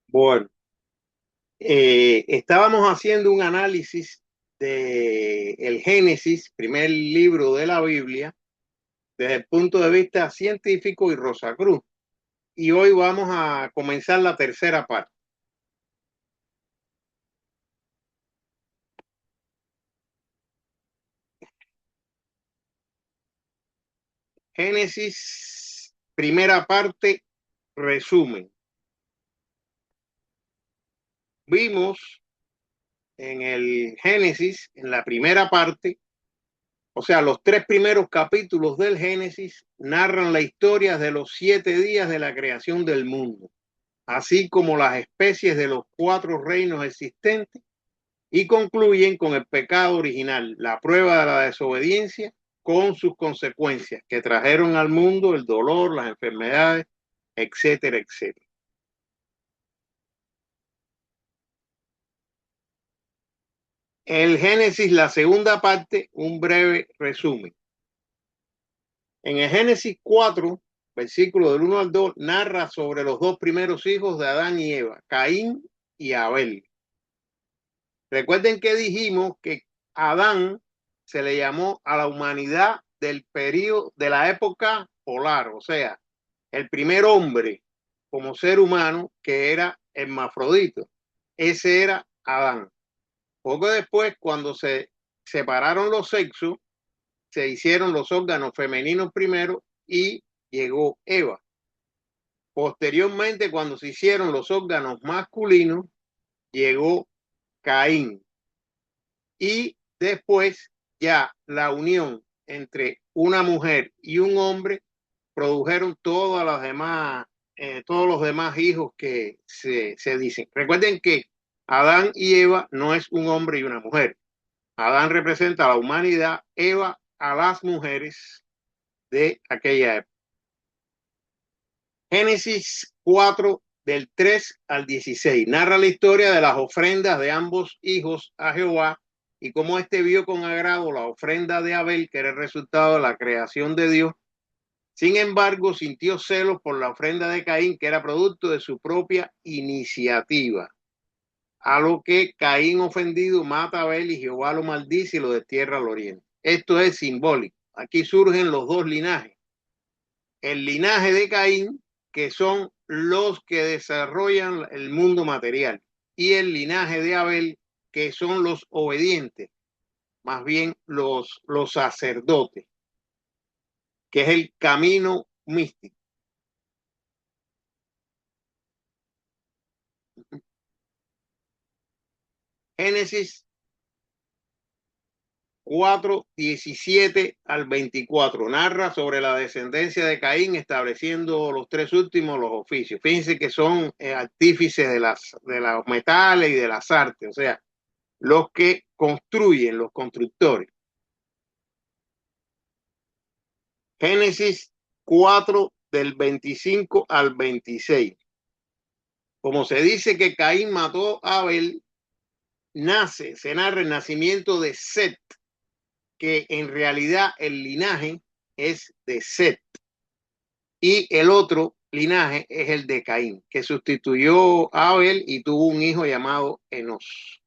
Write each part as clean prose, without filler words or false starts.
Bueno, estábamos haciendo un análisis de el Génesis, primer libro de la Biblia, desde el punto de vista científico y Rosacruz. Y hoy vamos a comenzar la tercera parte. Génesis, primera parte, resumen. Vimos en el Génesis, en la primera parte, o sea, los 3 primeros capítulos del Génesis narran la historia de los 7 días de la creación del mundo, así como las especies de los 4 reinos existentes, y concluyen con el pecado original, la prueba de la desobediencia con sus consecuencias que trajeron al mundo el dolor, las enfermedades, etcétera, etcétera. El Génesis, la segunda parte, un breve resumen. En el Génesis 4, versículo del 1 al 2, narra sobre los 2 primeros hijos de Adán y Eva, Caín y Abel. Recuerden que dijimos que Adán se le llamó a la humanidad del periodo de la época polar, o sea, el primer hombre como ser humano que era hermafrodito. Ese era Adán. Poco después, cuando se separaron los sexos, se hicieron los órganos femeninos primero y llegó Eva. Posteriormente, cuando se hicieron los órganos masculinos, llegó Caín. Y después ya la unión entre una mujer y un hombre produjeron todos los demás hijos que se dicen. Recuerden que Adán y Eva no es un hombre y una mujer. Adán representa a la humanidad, Eva a las mujeres de aquella época. Génesis 4, del 3 al 16, narra la historia de las ofrendas de ambos hijos a Jehová y cómo éste vio con agrado la ofrenda de Abel, que era el resultado de la creación de Dios. Sin embargo, sintió celos por la ofrenda de Caín, que era producto de su propia iniciativa. A lo que Caín, ofendido, mata a Abel y Jehová lo maldice y lo destierra al oriente. Esto es simbólico. Aquí surgen los 2 linajes. El linaje de Caín, que son los que desarrollan el mundo material, y el linaje de Abel, que son los obedientes, más bien los sacerdotes, que es el camino místico. Génesis 4, 17 al 24 narra sobre la descendencia de Caín, estableciendo los 3 últimos, los oficios. Fíjense que son artífices de los metales y de las artes, o sea, los que construyen, los constructores. Génesis 4, del 25 al 26. Como se dice que Caín mató a Abel, se narra el nacimiento de Set, que en realidad el linaje es de Set. Y el otro linaje es el de Caín, que sustituyó a Abel y tuvo un hijo llamado Enos.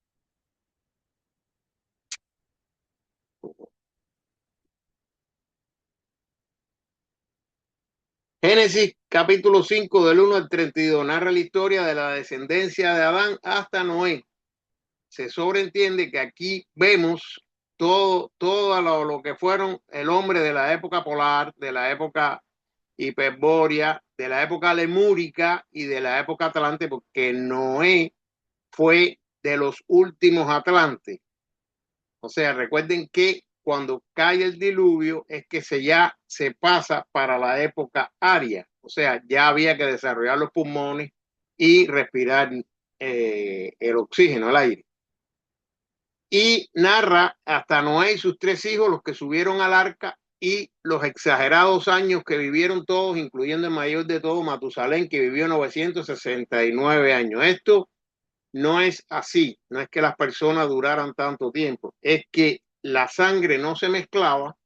Génesis capítulo 5, del 1 al 32 narra la historia de la descendencia de Adán hasta Noé. Se sobreentiende que aquí vemos todo lo que fueron el hombre de la época polar, de la época hiperbórea, de la época lemúrica y de la época atlante, porque Noé fue de los últimos atlantes. O sea, recuerden que cuando cae el diluvio es que ya se pasa para la época aria. O sea, ya había que desarrollar los pulmones y respirar el oxígeno, el aire. Y narra hasta Noé y sus 3 hijos, los que subieron al arca, y los exagerados años que vivieron todos, incluyendo el mayor de todos, Matusalén, que vivió 969 años. Esto no es así, no es que las personas duraran tanto tiempo, es que la sangre no se mezclaba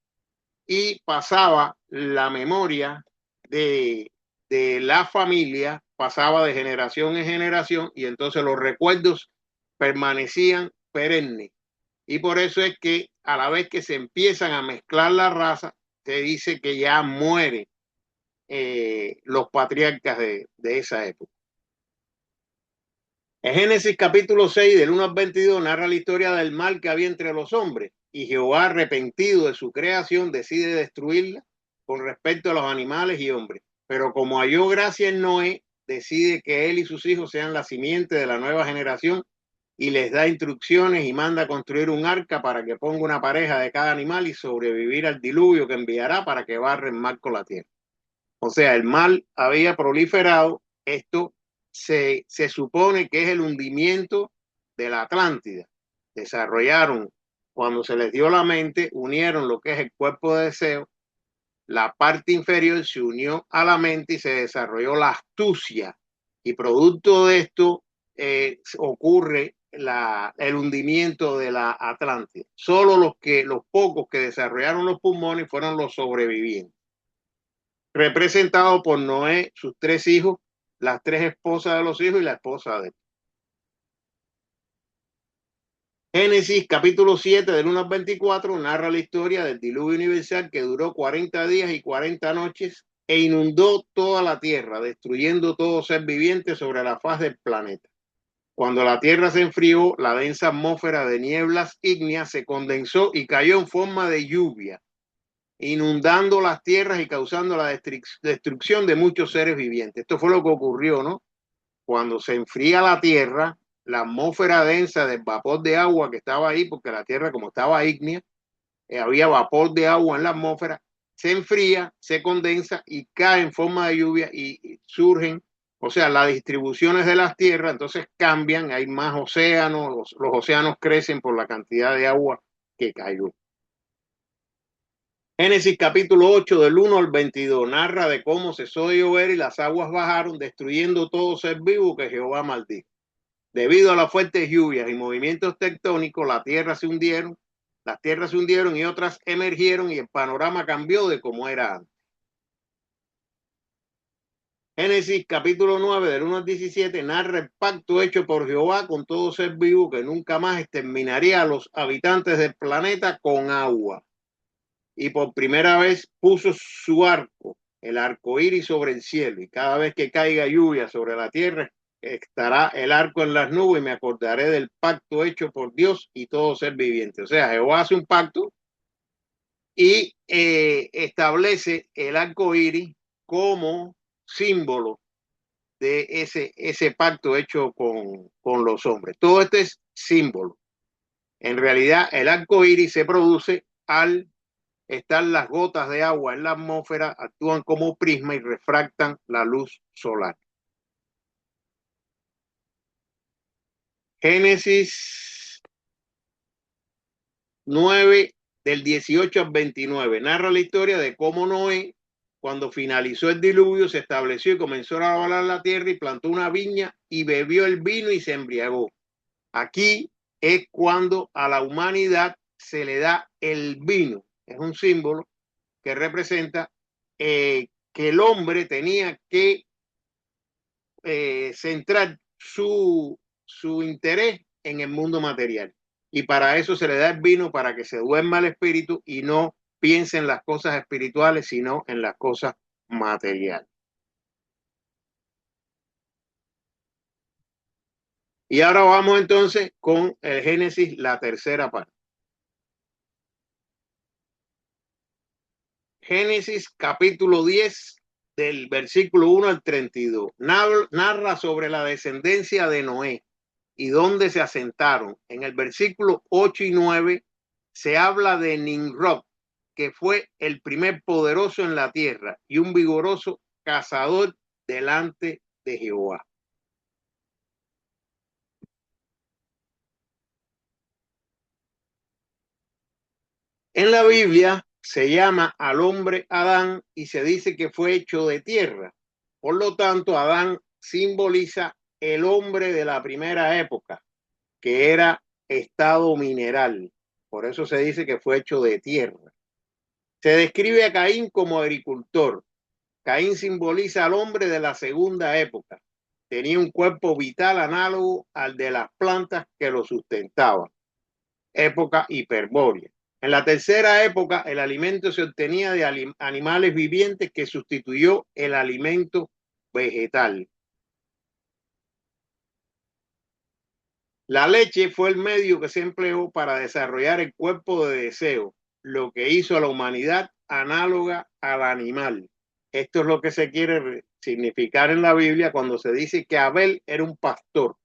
y pasaba la memoria de, de la familia pasaba de generación en generación y entonces los recuerdos permanecían perennes. Y por eso es que a la vez que se empiezan a mezclar las razas, se dice que ya mueren los patriarcas de esa época. En Génesis capítulo 6, del 1 al 22, narra la historia del mal que había entre los hombres y Jehová, arrepentido de su creación, decide destruirla con respecto a los animales y hombres. Pero como halló gracia en Noé, decide que él y sus hijos sean la simiente de la nueva generación y les da instrucciones y manda construir un arca para que ponga una pareja de cada animal y sobrevivir al diluvio que enviará para que barre el mar con la tierra. O sea, el mal había proliferado. Esto se supone que es el hundimiento de la Atlántida. Desarrollaron, cuando se les dio la mente, unieron lo que es el cuerpo de deseo, la parte inferior se unió a la mente y se desarrolló la astucia. Y producto de esto ocurre el hundimiento de la Atlántida. Solo los pocos que desarrollaron los pulmones fueron los sobrevivientes, representado por Noé, sus tres hijos, las tres esposas de los hijos y la esposa de él. Génesis capítulo 7 del 1 al 24 narra la historia del diluvio universal que duró 40 días y 40 noches e inundó toda la tierra, destruyendo todo ser viviente sobre la faz del planeta. Cuando la tierra se enfrió, la densa atmósfera de nieblas ígneas se condensó y cayó en forma de lluvia, inundando las tierras y causando la destrucción de muchos seres vivientes. Esto fue lo que ocurrió, ¿no? Cuando se enfría la tierra, la atmósfera densa del vapor de agua que estaba ahí, porque la tierra como estaba ígnea, había vapor de agua en la atmósfera, se enfría, se condensa y cae en forma de lluvia y surgen, o sea, las distribuciones de las tierras, entonces cambian, hay más océanos, los océanos crecen por la cantidad de agua que cayó. Génesis capítulo 8 del 1 al 22 narra de cómo cesó de llover y las aguas bajaron, destruyendo todo ser vivo que Jehová maldijo. Debido a las fuertes lluvias y movimientos tectónicos, las tierras se hundieron y otras emergieron y el panorama cambió de como era antes. Génesis capítulo 9 del 1 al 17 narra el pacto hecho por Jehová con todo ser vivo que nunca más exterminaría a los habitantes del planeta con agua. Y por primera vez puso su arco, el arco iris sobre el cielo, y cada vez que caiga lluvia sobre la tierra, estará el arco en las nubes, y me acordaré del pacto hecho por Dios y todo ser viviente. O sea, Jehová hace un pacto y establece el arco iris como símbolo de ese pacto hecho con los hombres. Todo este es símbolo. En realidad, el arco iris se produce al están las gotas de agua en la atmósfera, actúan como prisma y refractan la luz solar. Génesis 9 del 18 al 29 narra la historia de cómo Noé, cuando finalizó el diluvio, se estableció y comenzó a avalar la tierra y plantó una viña y bebió el vino y se embriagó. Aquí es cuando a la humanidad se le da el vino. Es un símbolo que representa que el hombre tenía que centrar su interés en el mundo material. Y para eso se le da el vino, para que se duerma el espíritu y no piense en las cosas espirituales, sino en las cosas materiales. Y ahora vamos entonces con el Génesis, la tercera parte. Génesis capítulo 10 del versículo 1 al 32. Narra sobre la descendencia de Noé y dónde se asentaron. En el versículo 8 y 9 se habla de Nimrod, que fue el primer poderoso en la tierra y un vigoroso cazador delante de Jehová. En la Biblia se llama al hombre Adán y se dice que fue hecho de tierra. Por lo tanto, Adán simboliza el hombre de la primera época, que era estado mineral. Por eso se dice que fue hecho de tierra. Se describe a Caín como agricultor. Caín simboliza al hombre de la segunda época. Tenía un cuerpo vital análogo al de las plantas que lo sustentaban. Época hiperbórea. En la tercera época, el alimento se obtenía de animales vivientes que sustituyó el alimento vegetal. La leche fue el medio que se empleó para desarrollar el cuerpo de deseo, lo que hizo a la humanidad análoga al animal. Esto es lo que se quiere significar en la Biblia cuando se dice que Abel era un pastor,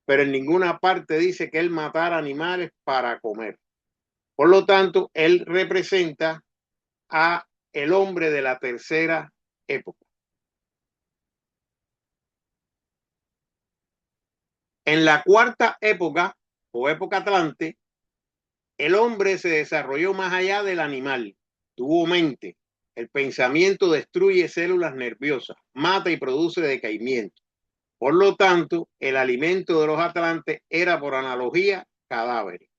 pero en ninguna parte dice que él matara animales para comer. Por lo tanto, él representa a el hombre de la tercera época. En la cuarta época, o época Atlante, el hombre se desarrolló más allá del animal, tuvo mente. El pensamiento destruye células nerviosas, mata y produce decaimiento. Por lo tanto, el alimento de los atlantes era, por analogía, cadáveres.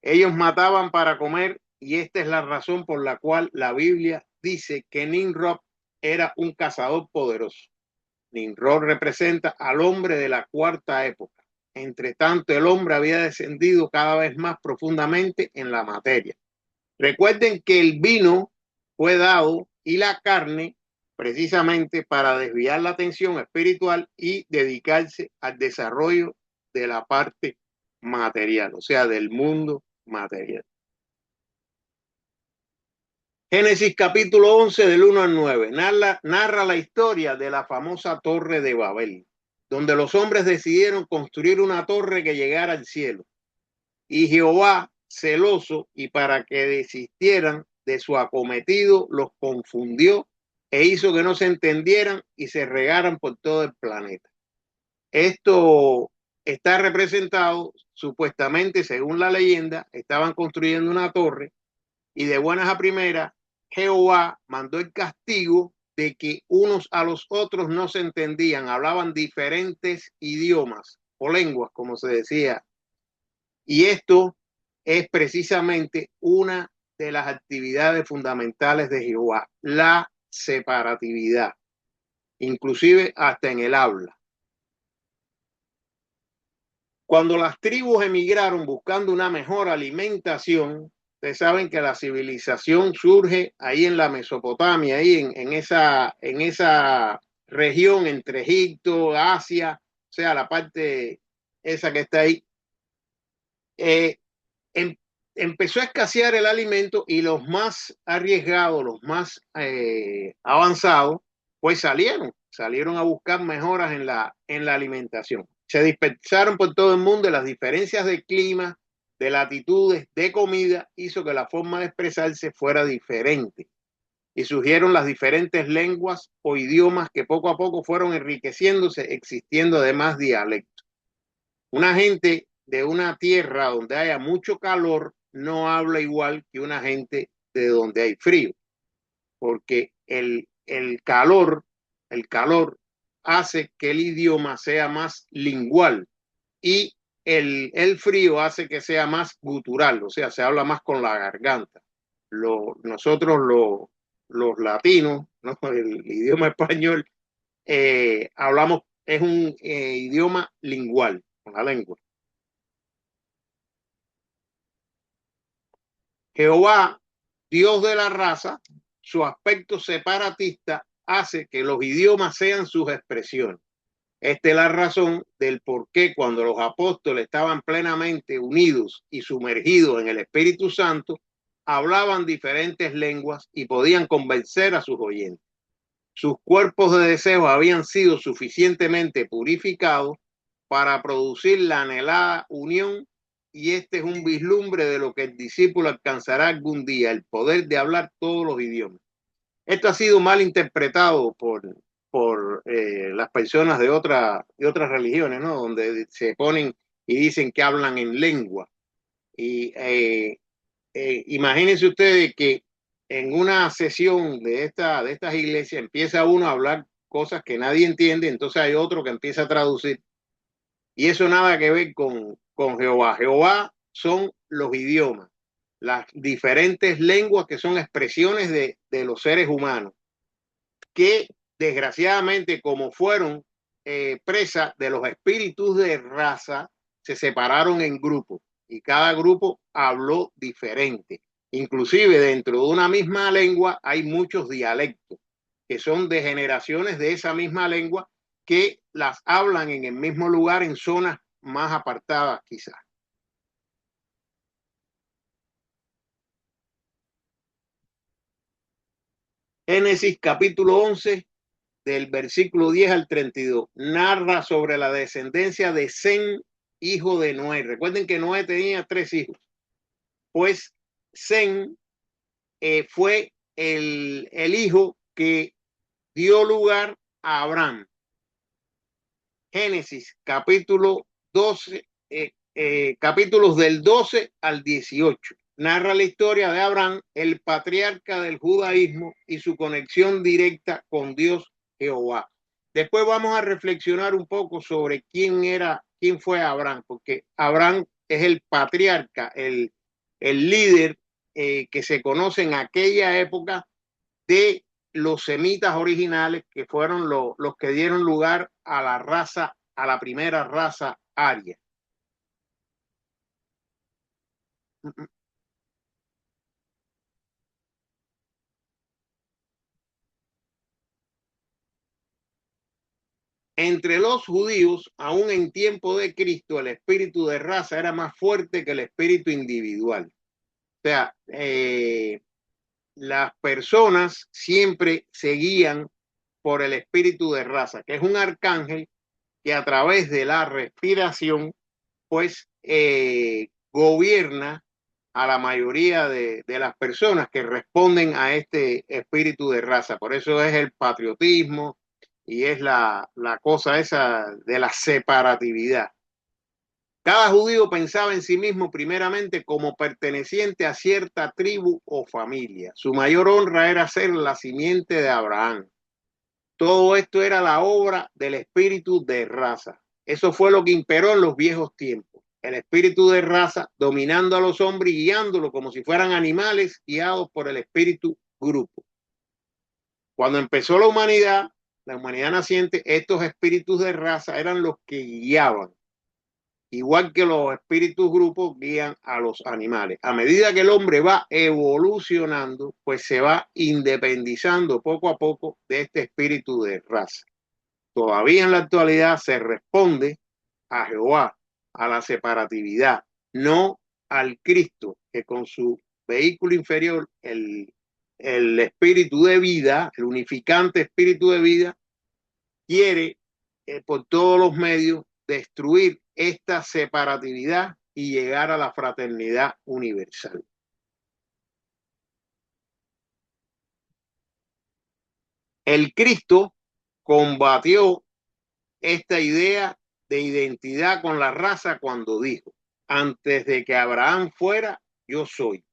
Ellos mataban para comer y esta es la razón por la cual la Biblia dice que Nimrod era un cazador poderoso. Nimrod representa al hombre de la cuarta época. Entre tanto, el hombre había descendido cada vez más profundamente en la materia. Recuerden que el vino fue dado y la carne precisamente para desviar la atención espiritual y dedicarse al desarrollo de la parte material, o sea, del mundo material. Génesis capítulo 11 del 1 al 9 narra la historia de la famosa Torre de Babel, donde los hombres decidieron construir una torre que llegara al cielo. Y Jehová, celoso y para que desistieran de su acometido, los confundió e hizo que no se entendieran y se regaran por todo el planeta. Esto está representado supuestamente, según la leyenda, estaban construyendo una torre y de buenas a primeras Jehová mandó el castigo de que unos a los otros no se entendían, hablaban diferentes idiomas o lenguas, como se decía. Y esto es precisamente una de las actividades fundamentales de Jehová, la separatividad, inclusive hasta en el habla. Cuando las tribus emigraron buscando una mejor alimentación, ustedes saben que la civilización surge ahí en la Mesopotamia, ahí en esa región entre Egipto, Asia, o sea, la parte esa que está ahí. Em, Empezó a escasear el alimento y los más arriesgados, los más avanzados, pues salieron a buscar mejoras en la alimentación. Se dispersaron por todo el mundo y las diferencias de clima, de latitudes, de comida, hizo que la forma de expresarse fuera diferente. Y surgieron las diferentes lenguas o idiomas que poco a poco fueron enriqueciéndose, existiendo además dialectos. Una gente de una tierra donde haya mucho calor no habla igual que una gente de donde hay frío, porque el calor hace que el idioma sea más lingual y el frío hace que sea más gutural, o sea, se habla más con la garganta. Nosotros los latinos, ¿no? El idioma español, hablamos, es un idioma lingual, con la lengua. Jehová, Dios de la raza, su aspecto separatista hace que los idiomas sean sus expresiones. Esta es la razón del por qué cuando los apóstoles estaban plenamente unidos y sumergidos en el Espíritu Santo, hablaban diferentes lenguas y podían convencer a sus oyentes. Sus cuerpos de deseo habían sido suficientemente purificados para producir la anhelada unión y este es un vislumbre de lo que el discípulo alcanzará algún día, el poder de hablar todos los idiomas. Esto ha sido mal interpretado por las personas de otras religiones, ¿no? Donde se ponen y dicen que hablan en lengua. Y imagínense ustedes que en una sesión de estas iglesias empieza uno a hablar cosas que nadie entiende, entonces hay otro que empieza a traducir. Y eso nada que ver con Jehová. Jehová son los idiomas, las diferentes lenguas que son expresiones de los seres humanos. que desgraciadamente, como fueron presa de los espíritus de raza, se separaron en grupos y cada grupo habló diferente. Inclusive dentro de una misma lengua hay muchos dialectos que son degeneraciones de esa misma lengua que las hablan en el mismo lugar en zonas más apartadas quizás. Génesis capítulo 11 del versículo 10 al 32, narra sobre la descendencia de Sem, hijo de Noé. Recuerden que Noé tenía 3 hijos. Pues Sem fue el hijo que dio lugar a Abraham. Génesis capítulo 12, capítulos del 12 al 18. Narra la historia de Abraham, el patriarca del judaísmo y su conexión directa con Dios Jehová. Después vamos a reflexionar un poco sobre quién fue Abraham, porque Abraham es el patriarca, el líder que se conoce en aquella época de los semitas originales, que fueron los que dieron lugar a la primera raza aria. Entre los judíos, aún en tiempo de Cristo, el espíritu de raza era más fuerte que el espíritu individual. O sea, las personas siempre seguían por el espíritu de raza, que es un arcángel que a través de la respiración, pues, gobierna a la mayoría de las personas que responden a este espíritu de raza. Por eso es el patriotismo y es la cosa esa de la separatividad. Cada judío pensaba en sí mismo primeramente como perteneciente a cierta tribu o familia. Su mayor honra era ser la simiente de Abraham. Todo esto era la obra del espíritu de raza. Eso fue lo que imperó en los viejos tiempos. El espíritu de raza dominando a los hombres y guiándolos como si fueran animales guiados por el espíritu grupo. Cuando empezó la humanidad naciente, estos espíritus de raza eran los que guiaban, igual que los espíritus grupos guían a los animales. A medida que el hombre va evolucionando, pues se va independizando poco a poco de este espíritu de raza. Todavía en la actualidad se responde a Jehová, a la separatividad, no al Cristo, que con su vehículo inferior, el espíritu de vida, el unificante espíritu de vida, quiere por todos los medios destruir esta separatividad y llegar a la fraternidad universal. El Cristo combatió esta idea de identidad con la raza cuando dijo: antes de que Abraham fuera, yo soy.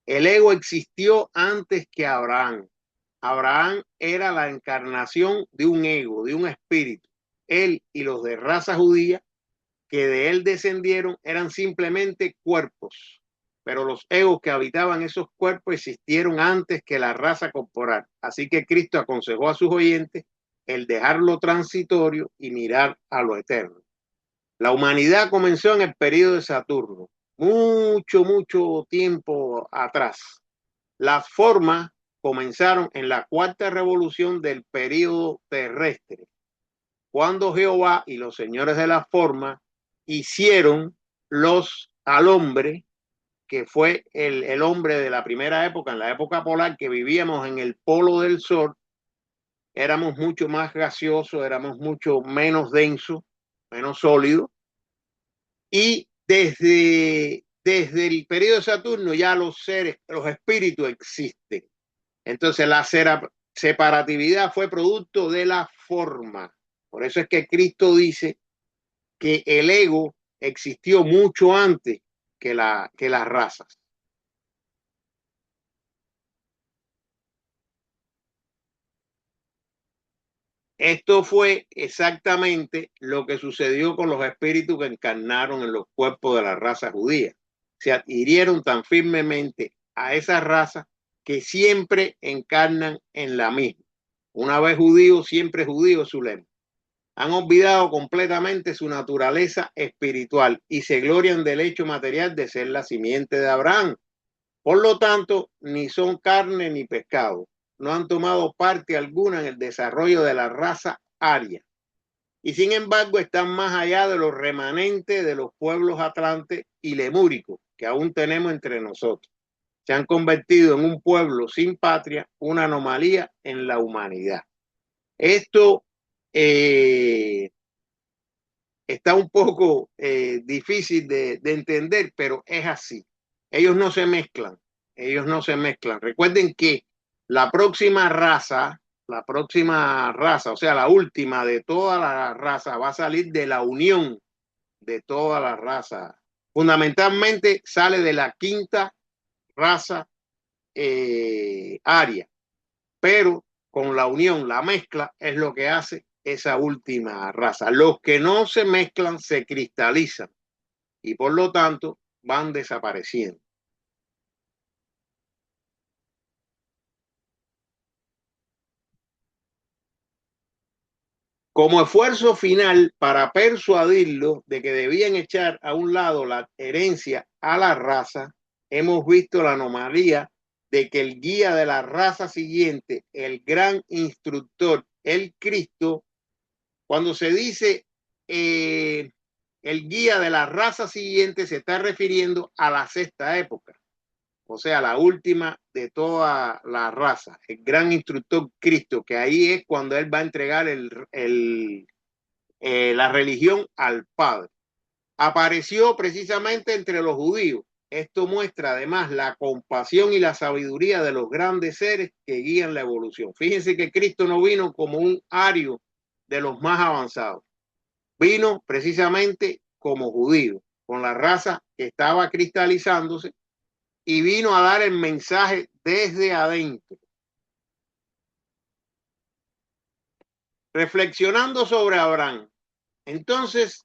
El ego existió antes que Abraham. Abraham era la encarnación de un ego, de un espíritu. Él y los de raza judía que de él descendieron eran simplemente cuerpos, pero los egos que habitaban esos cuerpos existieron antes que la raza corporal. Así que Cristo aconsejó a sus oyentes el dejarlo transitorio y mirar a lo eterno. La humanidad comenzó en el periodo de Saturno, mucho tiempo atrás. Las formas comenzaron en la cuarta revolución del periodo terrestre, cuando Jehová y los señores de la forma hicieron al hombre, que fue el hombre de la primera época, en la época polar, que vivíamos en el polo del sol. Éramos mucho más gaseosos, éramos mucho menos densos, menos sólidos. Y desde el periodo de Saturno ya los seres, los espíritus existen. Entonces la separatividad fue producto de la forma. Por eso es que Cristo dice que el ego existió mucho antes que las razas. Esto fue exactamente lo que sucedió con los espíritus que encarnaron en los cuerpos de la raza judía. Se adhirieron tan firmemente a esa raza que siempre encarnan en la misma. Una vez judío, siempre judío es su lema. Han olvidado completamente su naturaleza espiritual y se glorian del hecho material de ser la simiente de Abraham. Por lo tanto, ni son carne ni pescado. No han tomado parte alguna en el desarrollo de la raza aria. Y sin embargo, están más allá de los remanentes de los pueblos atlantes y lemúricos que aún tenemos entre nosotros. Se han convertido en un pueblo sin patria, una anomalía en la humanidad. Esto está un poco difícil de entender, pero es así. Ellos no se mezclan, ellos no se mezclan. Recuerden que la próxima raza, o sea, la última de toda la raza, va a salir de la unión de toda la raza. Fundamentalmente sale de la quinta raza aria, pero con la unión, la mezcla es lo que hace esa última raza. Los que no se mezclan se cristalizan y por lo tanto van desapareciendo. Como esfuerzo final para persuadirlos de que debían echar a un lado la herencia a la raza, hemos visto la anomalía de que el guía de la raza siguiente, el gran instructor, el Cristo, cuando se dice el guía de la raza siguiente, se está refiriendo a la sexta época, o sea, la última de toda la raza, el gran instructor Cristo, que ahí es cuando él va a entregar la religión al Padre. Apareció precisamente entre los judíos. Esto muestra además la compasión y la sabiduría de los grandes seres que guían la evolución. Fíjense que Cristo no vino como un ario de los más avanzados. Vino precisamente como judío, con la raza que estaba cristalizándose y vino a dar el mensaje desde adentro. Reflexionando sobre Abraham. Entonces,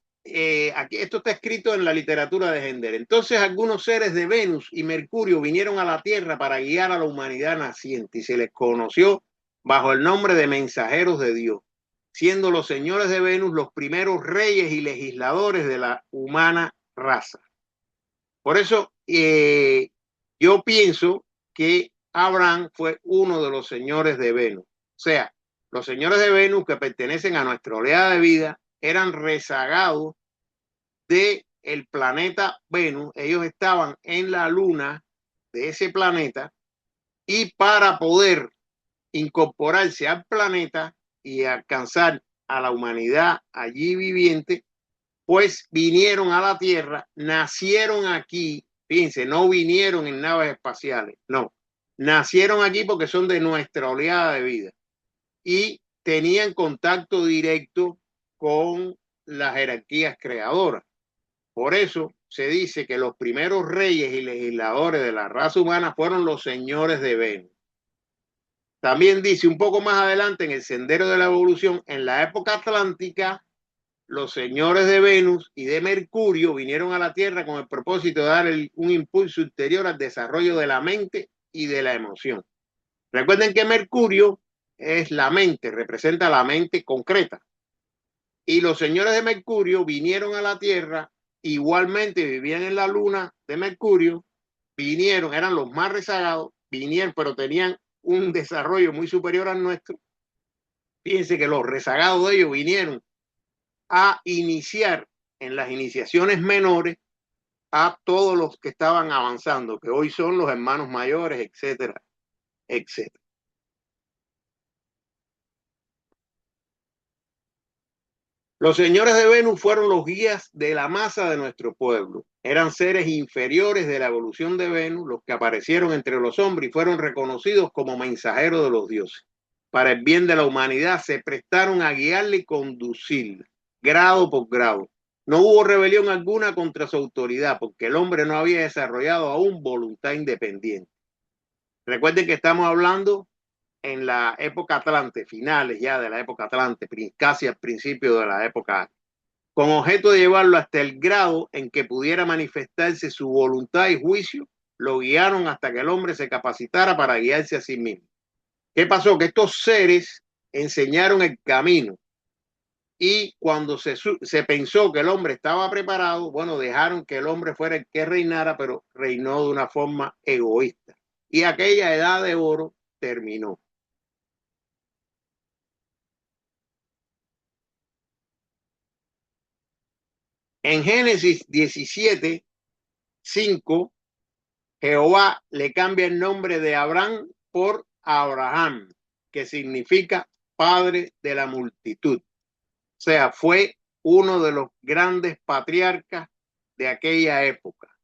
aquí, esto está escrito en la literatura de Gender. Entonces, algunos seres de Venus y Mercurio vinieron a la Tierra para guiar a la humanidad naciente y se les conoció bajo el nombre de mensajeros de Dios, siendo los señores de Venus los primeros reyes y legisladores de la humana raza. Por eso, yo pienso que Abraham fue uno de los señores de Venus. O sea, los señores de Venus que pertenecen a nuestra oleada de vida eran rezagados del planeta Venus. Ellos estaban en la luna de ese planeta y para poder incorporarse al planeta y alcanzar a la humanidad allí viviente, pues vinieron a la Tierra, nacieron aquí, fíjense, no vinieron en naves espaciales, no, nacieron aquí porque son de nuestra oleada de vida y tenían contacto directo con las jerarquías creadoras. Por eso se dice que los primeros reyes y legisladores de la raza humana fueron los señores de Venus. También dice un poco más adelante en el Sendero de la Evolución, en la época atlántica, los señores de Venus y de Mercurio vinieron a la Tierra con el propósito de dar un impulso ulterior al desarrollo de la mente y de la emoción. Recuerden que Mercurio es la mente, representa la mente concreta. Y los señores de Mercurio vinieron a la Tierra, igualmente vivían en la luna de Mercurio, vinieron, eran los más rezagados, vinieron, pero tenían un desarrollo muy superior al nuestro. Fíjense que los rezagados de ellos vinieron a iniciar en las iniciaciones menores a todos los que estaban avanzando, que hoy son los hermanos mayores, etcétera, etcétera. Los señores de Venus fueron los guías de la masa de nuestro pueblo. Eran seres inferiores de la evolución de Venus, los que aparecieron entre los hombres y fueron reconocidos como mensajeros de los dioses. Para el bien de la humanidad se prestaron a guiarle y conducirla, grado por grado. No hubo rebelión alguna contra su autoridad, porque el hombre no había desarrollado aún voluntad independiente. Recuerden que estamos hablando en la época Atlante, finales ya de la época Atlante, casi al principio de la época, con objeto de llevarlo hasta el grado en que pudiera manifestarse su voluntad y juicio, lo guiaron hasta que el hombre se capacitara para guiarse a sí mismo. ¿Qué pasó? Que estos seres enseñaron el camino. Y cuando se pensó que el hombre estaba preparado, bueno, dejaron que el hombre fuera el que reinara, pero reinó de una forma egoísta. Y aquella edad de oro terminó. En Génesis 17:5, Jehová le cambia el nombre de Abraham por Abraham, que significa padre de la multitud. O sea, fue uno de los grandes patriarcas de aquella época.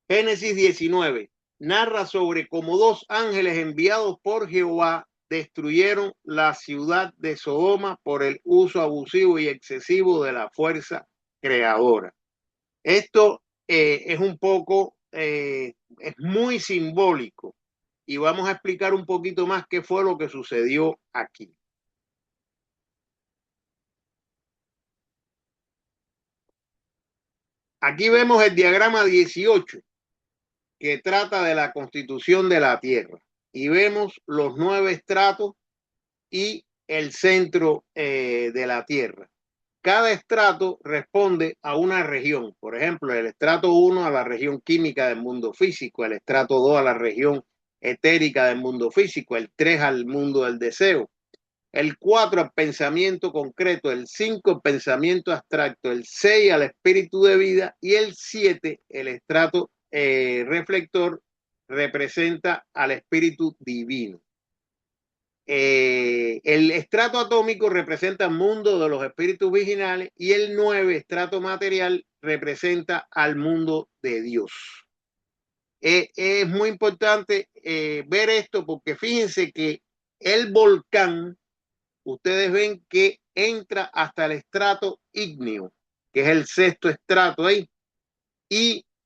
Génesis 19 narra sobre cómo dos ángeles enviados por Jehová destruyeron la ciudad de Sodoma por el uso abusivo y excesivo de la fuerza creadora. Esto es un poco, es muy simbólico y vamos a explicar un poquito más qué fue lo que sucedió aquí. Aquí vemos el diagrama 18 que trata de la constitución de la Tierra y vemos los 9 estratos y el centro de la Tierra. Cada estrato responde a una región. Por ejemplo, el estrato 1 a la región química del mundo físico, el estrato 2 a la región etérica del mundo físico, el 3 al mundo del deseo, el 4 al pensamiento concreto, el 5 al pensamiento abstracto, el 6 al espíritu de vida y el 7, el estrato reflector, representa al espíritu divino. El estrato atómico representa el mundo de los espíritus virginales y el 9, estrato material, representa al mundo de Dios. Es muy importante ver esto porque fíjense que el volcán, ustedes ven que entra hasta el estrato ígneo, que es el sexto estrato ahí,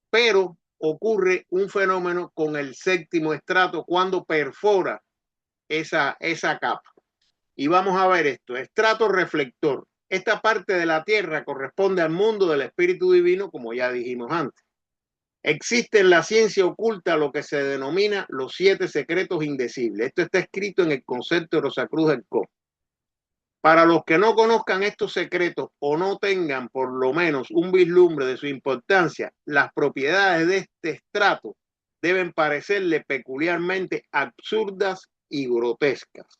pero ocurre un fenómeno con el séptimo estrato cuando perfora esa capa. Y vamos a ver esto, estrato reflector. Esta parte de la Tierra corresponde al mundo del Espíritu Divino, como ya dijimos antes. Existe en la ciencia oculta lo que se denomina los 7 secretos indecibles. Esto está escrito en el concepto de Rosacruz del Co. Para los que no conozcan estos secretos o no tengan por lo menos un vislumbre de su importancia, las propiedades de este estrato deben parecerle peculiarmente absurdas y grotescas.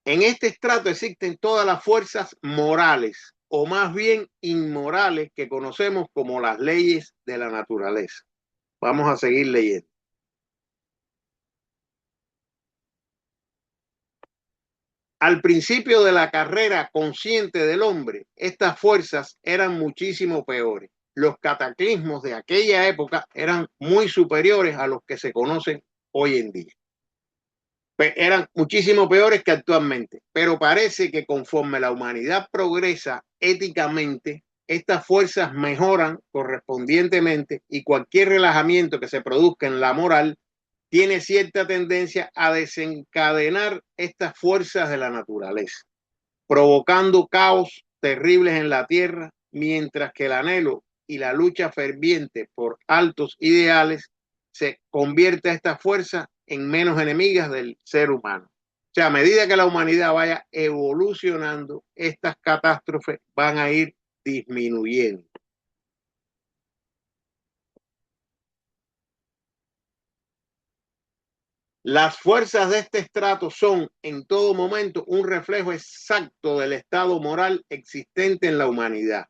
En este estrato existen todas las fuerzas morales, o más bien inmorales, que conocemos como las leyes de la naturaleza. Vamos a seguir leyendo. Al principio de la carrera consciente del hombre, estas fuerzas eran muchísimo peores. Los cataclismos de aquella época eran muy superiores a los que se conocen hoy en día. Eran muchísimo peores que actualmente, pero parece que conforme la humanidad progresa éticamente, estas fuerzas mejoran correspondientemente y cualquier relajamiento que se produzca en la moral tiene cierta tendencia a desencadenar estas fuerzas de la naturaleza, provocando caos terribles en la tierra, mientras que el anhelo y la lucha ferviente por altos ideales se convierte a esta fuerza en menos enemigas del ser humano. O sea, a medida que la humanidad vaya evolucionando, estas catástrofes van a ir disminuyendo. Las fuerzas de este estrato son en todo momento un reflejo exacto del estado moral existente en la humanidad.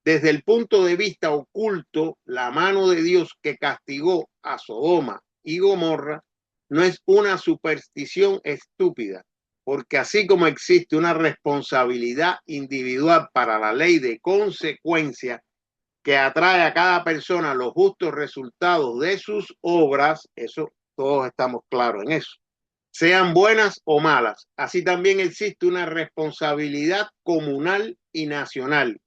Desde el punto de vista oculto, la mano de Dios que castigó a Sodoma y Gomorra no es una superstición estúpida, porque así como existe una responsabilidad individual para la ley de consecuencia que atrae a cada persona los justos resultados de sus obras, eso todos estamos claros en eso, sean buenas o malas. Así también existe una responsabilidad comunal y nacional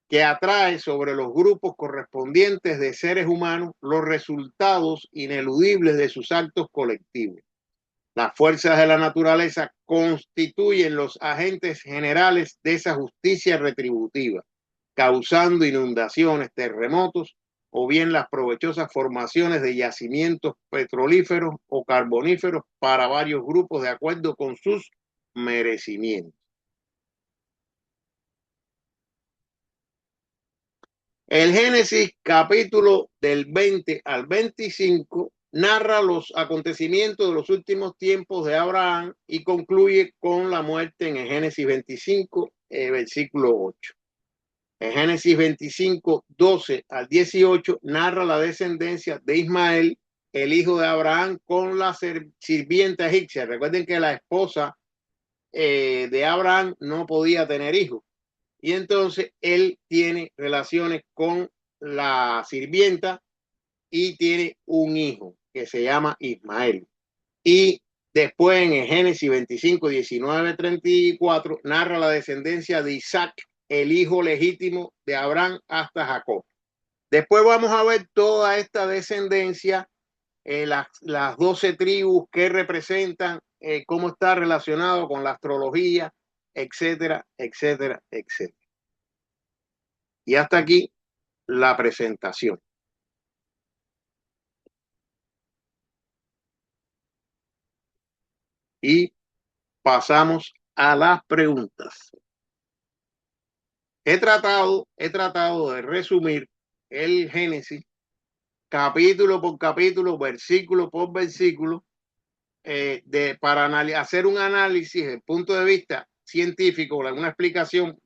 que atrae sobre los grupos correspondientes de seres humanos los resultados ineludibles de sus actos colectivos. Las fuerzas de la naturaleza constituyen los agentes generales de esa justicia retributiva. causando inundaciones, terremotos, o bien las provechosas formaciones de yacimientos petrolíferos o carboníferos para varios grupos de acuerdo con sus merecimientos. El Génesis capítulo del 20 al 25 narra los acontecimientos de los últimos tiempos de Abraham y concluye con la muerte en el Génesis 25, versículo 8. En Génesis 25, 12 al 18 narra la descendencia de Ismael, el hijo de Abraham, con la sirvienta egipcia. Recuerden que la esposa de Abraham no podía tener hijos. Y entonces él tiene relaciones con la sirvienta y tiene un hijo que se llama Ismael. Y después en el Génesis 25, 19, 34 narra la descendencia de Isaac, el hijo legítimo de Abraham hasta Jacob. Después vamos a ver toda esta descendencia, las 12 tribus que representan, cómo está relacionado con la astrología, etcétera, etcétera, etcétera. Y hasta aquí la presentación. Y pasamos a las preguntas. He tratado de resumir el Génesis capítulo por capítulo, versículo por versículo, para hacer un análisis desde el punto de vista científico, una explicación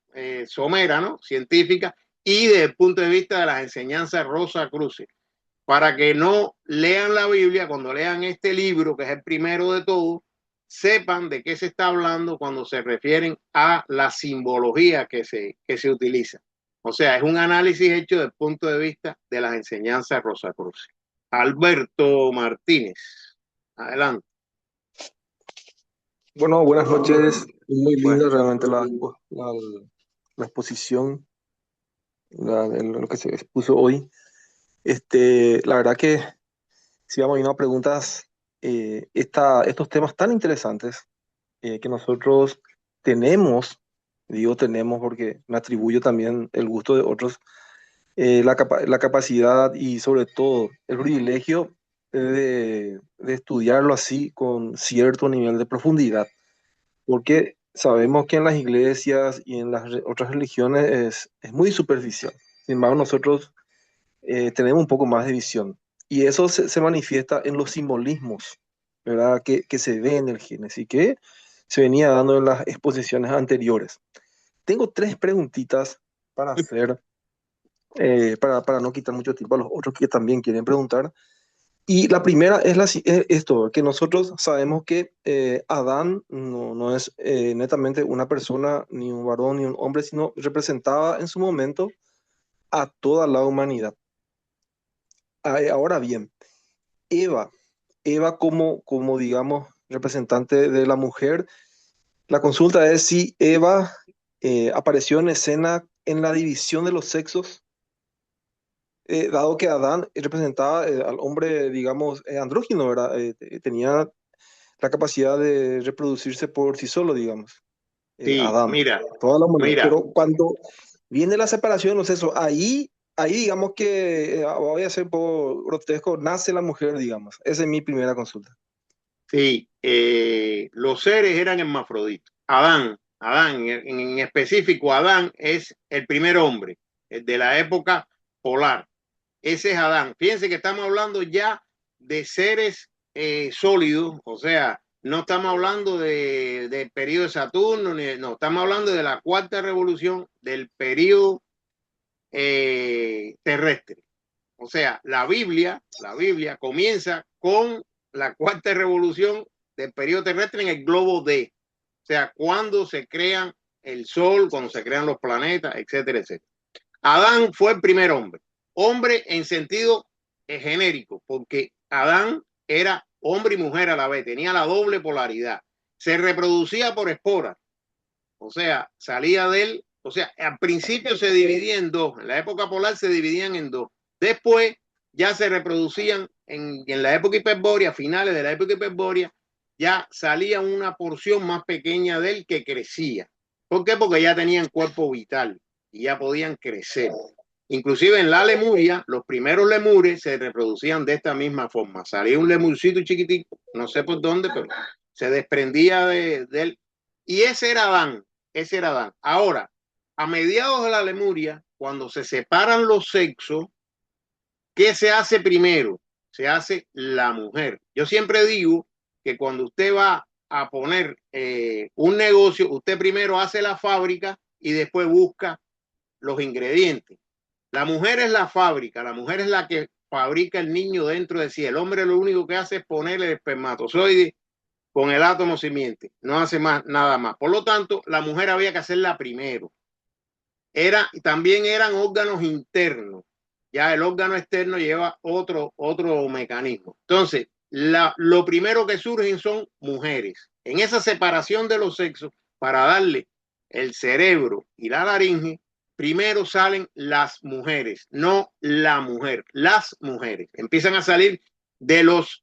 somera, ¿no? Científica, y desde el punto de vista de las enseñanzas Rosacruces, para que no lean la Biblia, cuando lean este libro, que es el primero de todos, sepan de qué se está hablando cuando se refieren a la simbología que se utiliza. O sea, es un análisis hecho desde el punto de vista de las enseñanzas Rosacruces. Alberto Martínez, adelante. Bueno, buenas noches. Muy linda realmente la exposición, lo que se expuso hoy. La verdad que si vamos a preguntas, estos temas tan interesantes que nosotros tenemos, digo tenemos porque me atribuyo también el gusto de otros, la capacidad y sobre todo el privilegio de estudiarlo así con cierto nivel de profundidad, porque sabemos que en las iglesias y en las otras religiones es muy superficial. Sin embargo, nosotros tenemos un poco más de visión. Y eso se manifiesta en los simbolismos, ¿verdad? Que se ve en el Génesis y que se venía dando en las exposiciones anteriores. Tengo tres preguntitas para hacer, para no quitar mucho tiempo a los otros que también quieren preguntar. Y la primera es esto, que nosotros sabemos que Adán no es netamente una persona, ni un varón, ni un hombre, sino representaba en su momento a toda la humanidad. Ahora bien, Eva, Eva como digamos, representante de la mujer, la consulta es si Eva apareció en escena en la división de los sexos, dado que Adán representaba al hombre, digamos, andrógino, ¿verdad? Tenía la capacidad de reproducirse por sí solo, digamos. Sí, Adán, toda la humanidad. mira, Pero cuando viene la separación de los sexos, ahí digamos que, voy a ser un poco grotesco, nace la mujer, digamos. Esa es mi primera consulta. sí, los seres eran hermafroditas. Adán, en específico, Adán es el primer hombre de la época polar. Ese es Adán. Fíjense que estamos hablando ya de seres sólidos, o sea, no estamos hablando del periodo de Saturno, no, estamos hablando de la cuarta revolución del periodo terrestre. O sea, la Biblia comienza con la cuarta revolución del periodo terrestre en el globo D. O sea, cuando se crean el Sol, cuando se crean los planetas, etcétera, etcétera. Adán fue el primer hombre. Hombre en sentido genérico, porque Adán era hombre y mujer a la vez, tenía la doble polaridad. Se reproducía por esporas, o sea, salía de él, o sea, al principio se dividía en dos, en la época polar se dividían en dos. Después ya se reproducían en la época hiperbórea, finales de la época hiperbórea, ya salía una porción más pequeña de él que crecía. ¿Por qué? Porque ya tenían cuerpo vital y ya podían crecer. Inclusive en la Lemuria, los primeros lemures se reproducían de esta misma forma. Salía un lemurcito chiquitico, no sé por dónde, pero se desprendía de él. Y ese era Adán, ese era Adán. Ahora, a mediados de la Lemuria, cuando se separan los sexos, ¿qué se hace primero? Se hace la mujer. Yo siempre digo que cuando usted va a poner un negocio, usted primero hace la fábrica y después busca los ingredientes. La mujer es la fábrica, la mujer es la que fabrica el niño dentro de sí. El hombre lo único que hace es ponerle el espermatozoide con el átomo simiente, no hace más, nada más. Por lo tanto, la mujer había que hacerla primero. También eran órganos internos. Ya el órgano externo lleva otro mecanismo. Entonces, lo primero que surgen son mujeres. En esa separación de los sexos, para darle el cerebro y la laringe, primero salen las mujeres, no la mujer, las mujeres. Empiezan a salir de los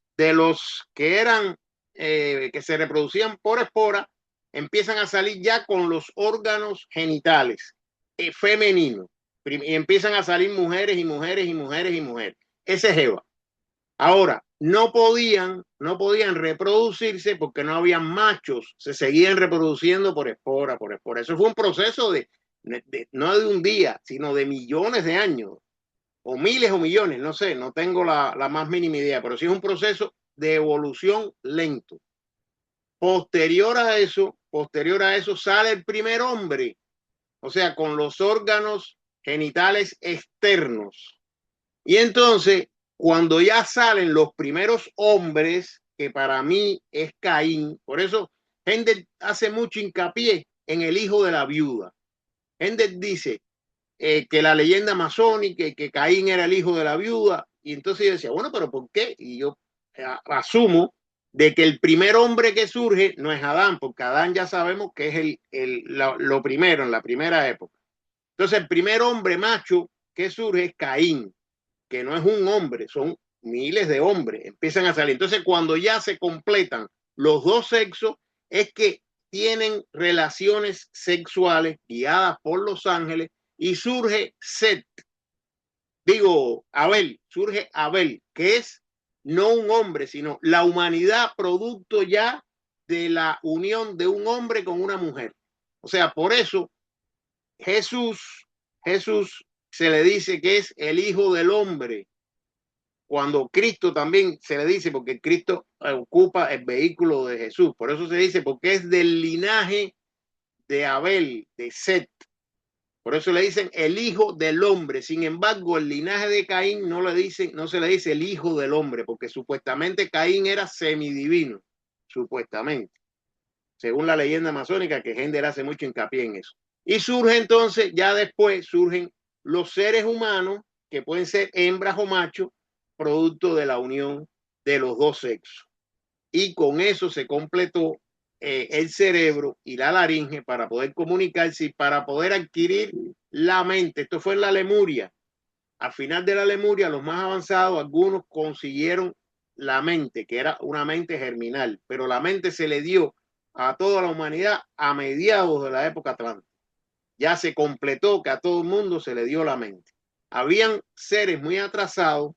que eran, que se reproducían por espora, empiezan a salir ya con los órganos genitales femeninos. Y empiezan a salir mujeres y mujeres y mujeres y mujeres. Ese es Eva. Ahora, no podían reproducirse porque no había machos, se seguían reproduciendo por espora, por espora. Eso fue un proceso no de un día, sino de millones de años, o miles o millones, no sé, no tengo la más mínima idea, pero sí es un proceso de evolución lento. Posterior a eso sale el primer hombre, o sea, con los órganos genitales externos. Y entonces, cuando ya salen los primeros hombres, que para mí es Caín, por eso Hendel hace mucho hincapié en el hijo de la viuda. Hendel dice que la leyenda masónica, que Caín era el hijo de la viuda, y entonces yo decía, bueno, pero ¿por qué? Y yo asumo de que el primer hombre que surge no es Adán, porque Adán ya sabemos que es lo primero, en la primera época. Entonces, el primer hombre macho que surge es Caín, que no es un hombre, son miles de hombres, empiezan a salir. Entonces, cuando ya se completan los dos sexos, es que tienen relaciones sexuales guiadas por los ángeles y surge surge Abel, que es no un hombre, sino la humanidad producto ya de la unión de un hombre con una mujer. O sea, por eso Jesús se le dice que es el hijo del hombre, cuando Cristo también se le dice, porque Cristo ocupa el vehículo de Jesús, por eso se dice, porque es del linaje de Abel, de Set. Por eso le dicen el hijo del hombre. Sin embargo, el linaje de Caín no se le dice el hijo del hombre, porque supuestamente Caín era semidivino, supuestamente, según la leyenda masónica, que Hendel hace mucho hincapié en eso. Y surge entonces, ya después surgen los seres humanos, que pueden ser hembras o machos, producto de la unión de los dos sexos. Y con eso se completó el cerebro y la laringe para poder comunicarse y para poder adquirir la mente. Esto fue en la Lemuria. Al final de la Lemuria, los más avanzados, algunos consiguieron la mente, que era una mente germinal, pero la mente se le dio a toda la humanidad a mediados de la época atlántica. Ya se completó que a todo el mundo se le dio la mente. Habían seres muy atrasados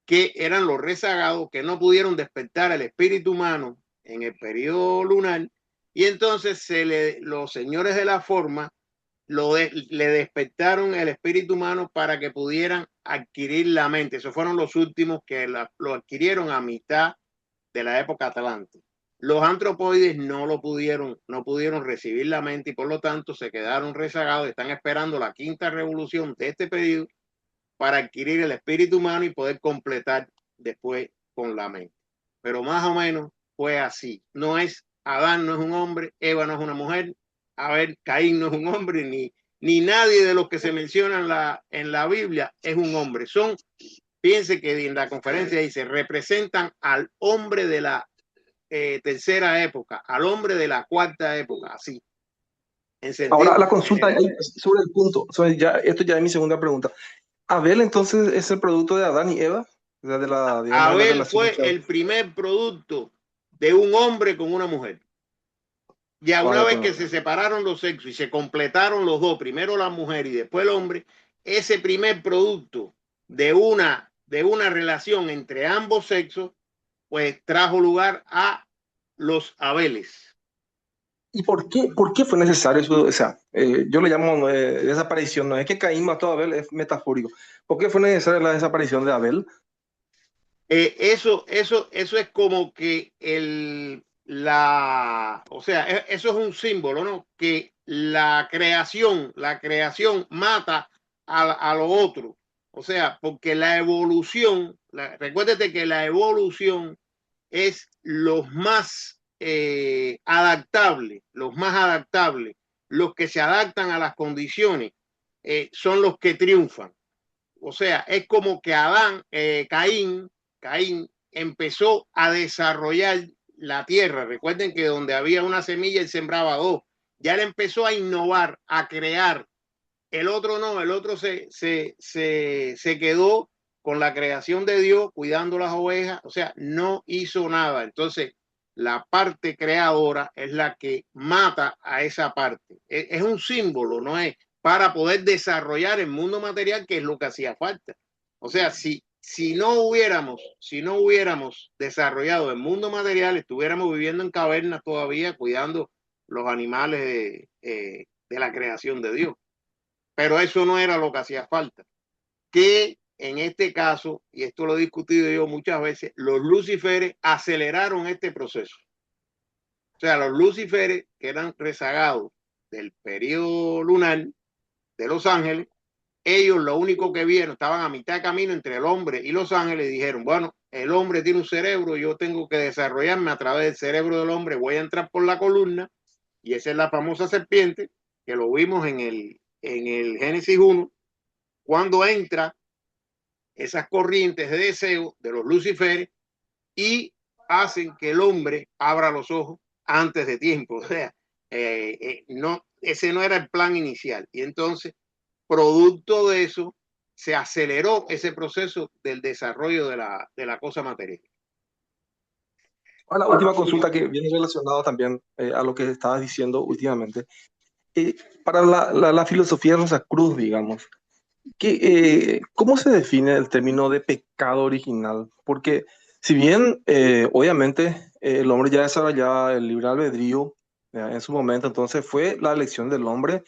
que eran los rezagados, que no pudieron despertar el espíritu humano en el periodo lunar, y entonces los señores de la forma le despertaron el espíritu humano para que pudieran adquirir la mente. Esos fueron los últimos que lo adquirieron a mitad de la época atlántica. Los antropoides no pudieron recibir la mente y por lo tanto se quedaron rezagados. Están esperando la quinta revolución de este periodo para adquirir el espíritu humano y poder completar después con la mente. Pero más o menos fue así. Adán no es un hombre, Eva no es una mujer, Caín no es un hombre, ni nadie de los que se mencionan en la Biblia es un hombre. Fíjense que en la conferencia dice, representan al hombre de la tercera época, al hombre de la cuarta época, así. Ahora la consulta sobre el punto, esto ya es mi segunda pregunta. ¿Abel entonces es el producto de Adán y Eva? O sea, Abel fue el primer producto de un hombre con una mujer. Ya una Vaya, vez con que la- se separaron los sexos y se completaron los dos, primero la mujer y después el hombre, ese primer producto de una relación entre ambos sexos, pues trajo lugar a los Abeles. ¿Y por qué fue necesario eso? O sea, yo le llamo desaparición, no es que Caín mató a Abel, es metafórico. ¿Por qué fue necesaria la desaparición de Abel? Eso es como que o sea, eso es un símbolo, ¿no? Que la creación mata a lo otro. O sea, porque la evolución, recuérdate que la evolución es los más adaptables, los que se adaptan a las condiciones, son los que triunfan. O sea, es como que Caín empezó a desarrollar la tierra. Recuerden que donde había una semilla, él sembraba dos. Ya él empezó a innovar, a crear. El otro no, el otro se quedó con la creación de Dios, cuidando las ovejas. O sea, no hizo nada. Entonces, la parte creadora es la que mata a esa parte. Es un símbolo, no es para poder desarrollar el mundo material, que es lo que hacía falta. O sea, si no hubiéramos desarrollado el mundo material, estuviéramos viviendo en cavernas todavía, cuidando los animales de la creación de Dios. Pero eso no era lo que hacía falta. Que en este caso, y esto lo he discutido yo muchas veces, los luciferes aceleraron este proceso. O sea, los luciferes, que eran rezagados del periodo lunar de los ángeles, ellos lo único que vieron, estaban a mitad de camino entre el hombre y los ángeles, y dijeron, bueno, el hombre tiene un cerebro, yo tengo que desarrollarme a través del cerebro del hombre, voy a entrar por la columna, y esa es la famosa serpiente, que lo vimos en el Génesis 1, cuando entra esas corrientes de deseo de los luciferes y hacen que el hombre abra los ojos antes de tiempo. O sea, no, ese no era el plan inicial. Y entonces, producto de eso, se aceleró ese proceso del desarrollo de la cosa material. Ahora, la última consulta que viene relacionada también a lo que estabas diciendo últimamente. Eh, para la filosofía de Rosa Cruz, digamos, ¿cómo se define el término de pecado original? Porque si bien obviamente el hombre ya desarrollaba el libre albedrío en su momento, entonces fue la elección del hombre,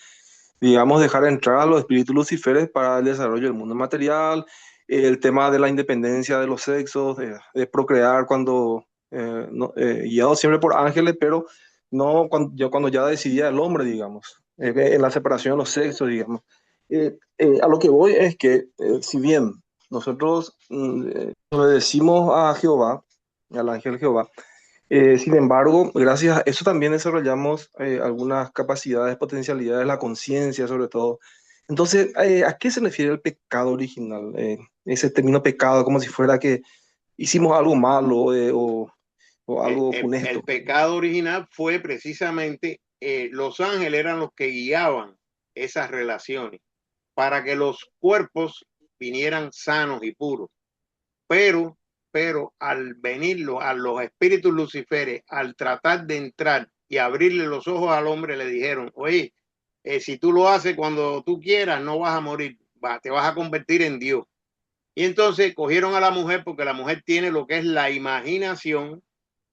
digamos, dejar entrar a los espíritus luciferes para el desarrollo del mundo material, el tema de la independencia de los sexos, de procrear cuando, guiado siempre por ángeles, pero no cuando ya decidía el hombre, digamos, en la separación de los sexos, digamos. A lo que voy es que, si bien nosotros le decimos a Jehová, al ángel Jehová, sin embargo, gracias a eso también desarrollamos algunas capacidades, potencialidades, la conciencia sobre todo. Entonces, ¿a qué se refiere el pecado original? Ese término pecado, como si fuera que hicimos algo malo o algo El funesto. pecado original fue precisamente, los ángeles eran los que guiaban esas relaciones para que los cuerpos vinieran sanos y puros. Pero, pero al venir a los espíritus luciferes, al tratar de entrar y abrirle los ojos al hombre, le dijeron, oye, si tú lo haces cuando tú quieras, no vas a morir, te vas a convertir en Dios. Y entonces cogieron a la mujer, porque la mujer tiene lo que es la imaginación,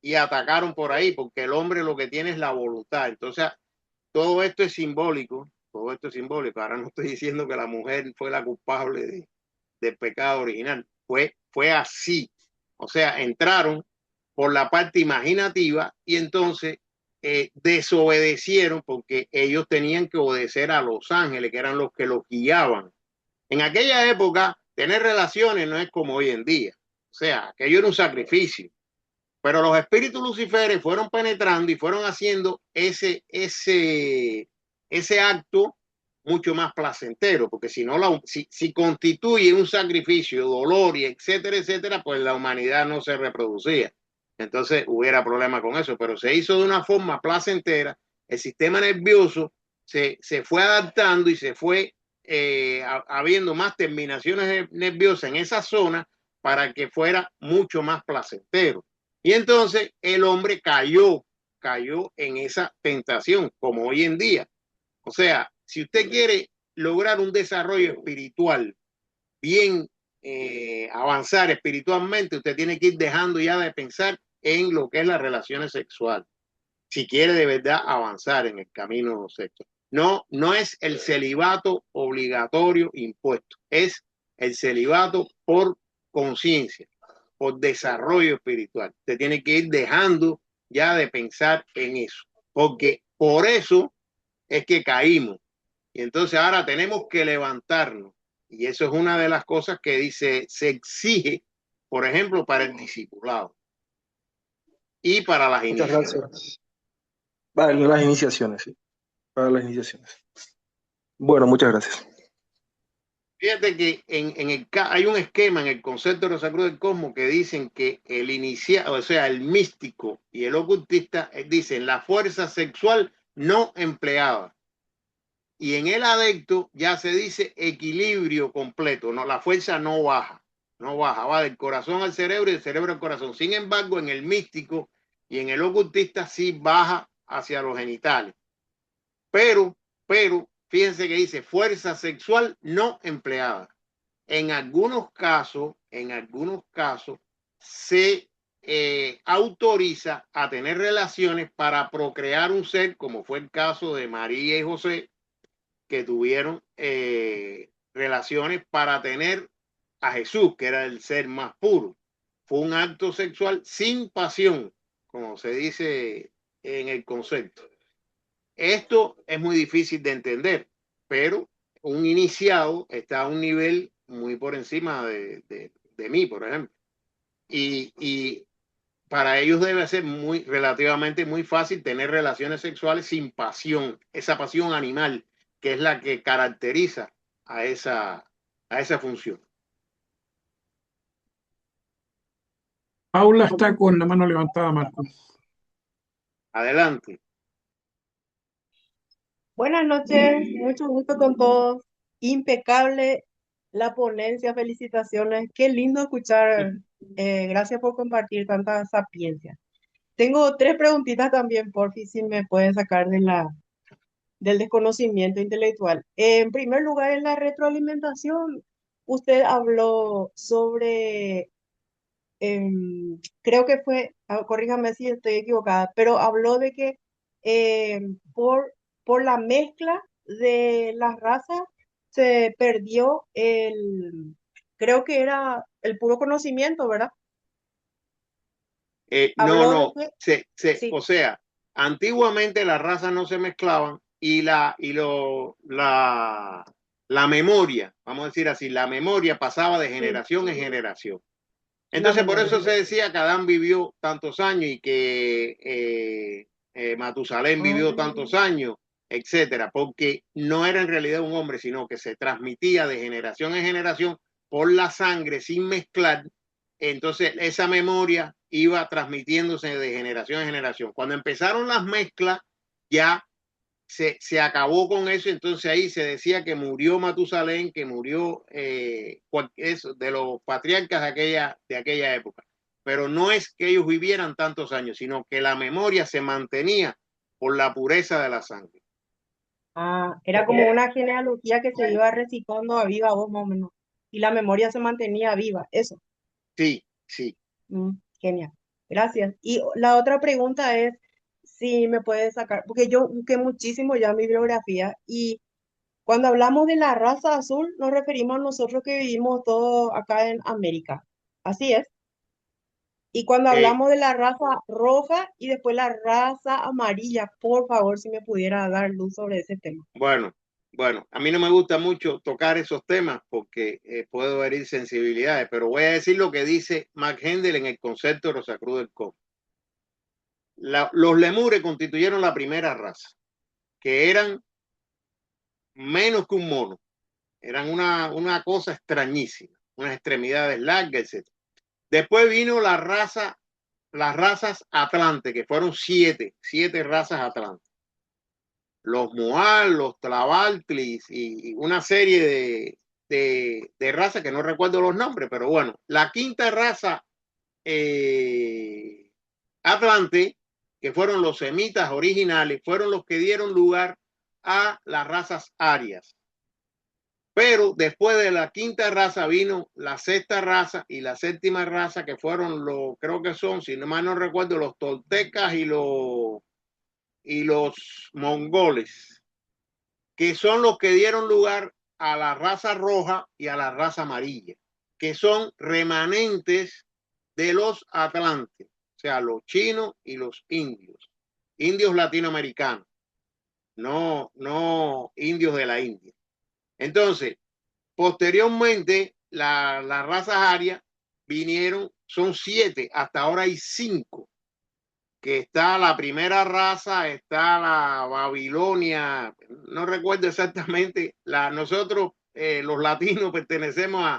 y atacaron por ahí, porque el hombre lo que tiene es la voluntad. Entonces, todo esto es simbólico, todo esto es simbólico. Ahora no estoy diciendo que la mujer fue la culpable del pecado original, fue así. O sea, entraron por la parte imaginativa y entonces desobedecieron, porque ellos tenían que obedecer a los ángeles, que eran los que los guiaban. En aquella época, tener relaciones no es como hoy en día. O sea, aquello era un sacrificio. Pero los espíritus luciferes fueron penetrando y fueron haciendo ese acto mucho más placentero, porque si no, si constituye un sacrificio, dolor y etcétera, etcétera, pues la humanidad no se reproducía. Entonces hubiera problema con eso, pero se hizo de una forma placentera. El sistema nervioso se fue adaptando y se fue habiendo más terminaciones nerviosas en esa zona para que fuera mucho más placentero. Y entonces el hombre cayó en esa tentación, como hoy en día. O sea, si usted quiere lograr un desarrollo espiritual bien, avanzar espiritualmente, usted tiene que ir dejando ya de pensar en lo que es las relaciones sexuales, si quiere de verdad avanzar en el camino sexual. No, no es el celibato obligatorio impuesto, es el celibato por conciencia, por desarrollo espiritual. Usted tiene que ir dejando ya de pensar en eso, porque por eso es que caímos. Y entonces ahora tenemos que levantarnos. Y eso es una de las cosas que dice, se exige, por ejemplo, para el discipulado y para las Muchas iniciaciones. gracias. Para las iniciaciones, sí. Para las iniciaciones. Bueno, muchas gracias. Fíjate que hay un esquema en el concepto de Rosa Cruz del Cosmos que dicen que el iniciado, o sea, el místico y el ocultista, dicen la fuerza sexual no empleada. Y en el adecto ya se dice equilibrio completo, no, la fuerza no baja, no baja, va del corazón al cerebro y del cerebro al corazón. Sin embargo, en el místico y en el ocultista sí baja hacia los genitales. Pero, fíjense que dice fuerza sexual no empleada. En algunos casos se autoriza a tener relaciones para procrear un ser, como fue el caso de María y José, que tuvieron relaciones para tener a Jesús, que era el ser más puro. Fue un acto sexual sin pasión, como se dice en el concepto. Esto es muy difícil de entender, pero un iniciado está a un nivel muy por encima de mí, por ejemplo. Y para ellos debe ser relativamente muy fácil tener relaciones sexuales sin pasión, esa pasión animal que es la que caracteriza a esa función. Paula está con la mano levantada, Marco. Adelante. Buenas noches, mucho gusto con todos. Impecable la ponencia, felicitaciones. Qué lindo escuchar. Gracias por compartir tanta sapiencia. Tengo tres preguntitas también, porfi, si me pueden sacar del desconocimiento intelectual. En primer lugar, en la retroalimentación, usted habló sobre, creo que fue, corríjame si estoy equivocada, pero habló de que por la mezcla de las razas se perdió creo que era el puro conocimiento, ¿verdad? No, Habló de no, que, sí, o sea, antiguamente las razas no se mezclaban y la memoria, vamos a decir así, la memoria pasaba de sí, generación en generación. la Entonces, por memoria. eso se decía que Adán vivió tantos años y que Matusalén Ah, vivió tantos años, etcétera, porque no era en realidad un hombre, sino que se transmitía de generación en generación por la sangre sin mezclar. Entonces, esa memoria iba transmitiéndose de generación en generación. Cuando empezaron las mezclas, ya se acabó con eso, entonces ahí se decía que murió Matusalén, que murió eso, de los patriarcas de aquella época. Pero no es que ellos vivieran tantos años, sino que la memoria se mantenía por la pureza de la sangre. era como una genealogía que se iba reciclando a viva voz más o menos. Y la memoria se mantenía viva, eso. Sí, sí. Genial. Gracias. Y la otra pregunta es si me puedes sacar, porque yo busqué muchísimo ya mi bibliografía y cuando hablamos de la raza azul nos referimos a nosotros que vivimos todos acá en América. Así es. Y cuando Eh, hablamos de la raza roja y después la raza amarilla, por favor, si me pudiera dar luz sobre ese tema. bueno, a mí no me gusta mucho tocar esos temas porque puedo herir sensibilidades, pero voy a decir lo que dice Max Hendel en el concepto de Rosacruz del Cobre. Los lemures constituyeron la primera raza, que eran menos que un mono, eran una cosa extrañísima, unas extremidades largas, etc. Después vino las razas atlantes, que fueron siete razas atlantes. Los Moal, los Tlavaltlis y una serie de razas que no recuerdo los nombres, pero bueno, la quinta raza Atlante, que fueron los semitas originales, fueron los que dieron lugar a las razas arias. Pero después de la quinta raza vino la sexta raza y la séptima raza, que fueron los, creo que son, si no mal no recuerdo, los toltecas y los mongoles, que son los que dieron lugar a la raza roja y a la raza amarilla, que son remanentes de los atlantes, o sea, los chinos y los indios latinoamericanos, no indios de la India. Entonces, posteriormente, las razas arias vinieron, son 7, hasta ahora hay 5, que está la primera raza, está la Babilonia, no recuerdo exactamente, nosotros los latinos pertenecemos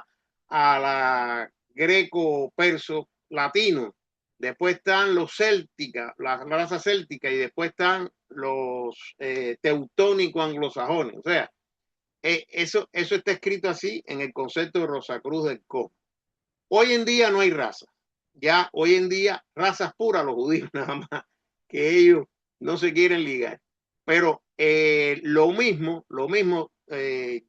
a la greco-perso latino, después están los célticas, la raza céltica, y después están los teutónicos anglosajones, o sea, eso está escrito así en el concepto de Rosacruz del Cosmos. Hoy en día no hay razas. Ya hoy en día, razas puras los judíos nada más, que ellos no se quieren ligar. Pero lo mismo,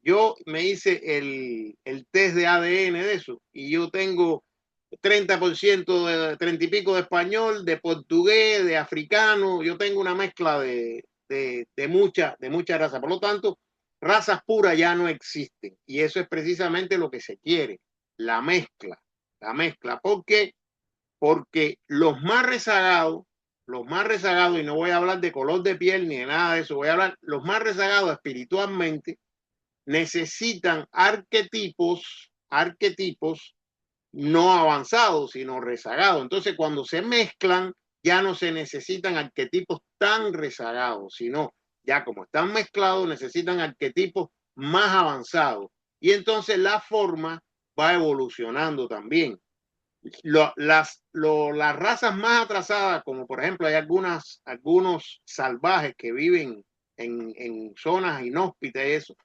yo me hice el test de ADN de eso y yo tengo 30% de 30 y pico de español, de portugués, de africano. Yo tengo una mezcla de mucha raza. Por lo tanto, razas puras ya no existen. Y eso es precisamente lo que se quiere, la mezcla. Porque los más rezagados, y no voy a hablar de color de piel ni de nada de eso, voy a hablar, los más rezagados espiritualmente necesitan arquetipos no avanzados, sino rezagados. Entonces, cuando se mezclan, ya no se necesitan arquetipos tan rezagados, sino ya como están mezclados, necesitan arquetipos más avanzados. Y entonces la forma va evolucionando también. Las razas más atrasadas, como por ejemplo hay algunos salvajes que viven en zonas inhóspitas y eso,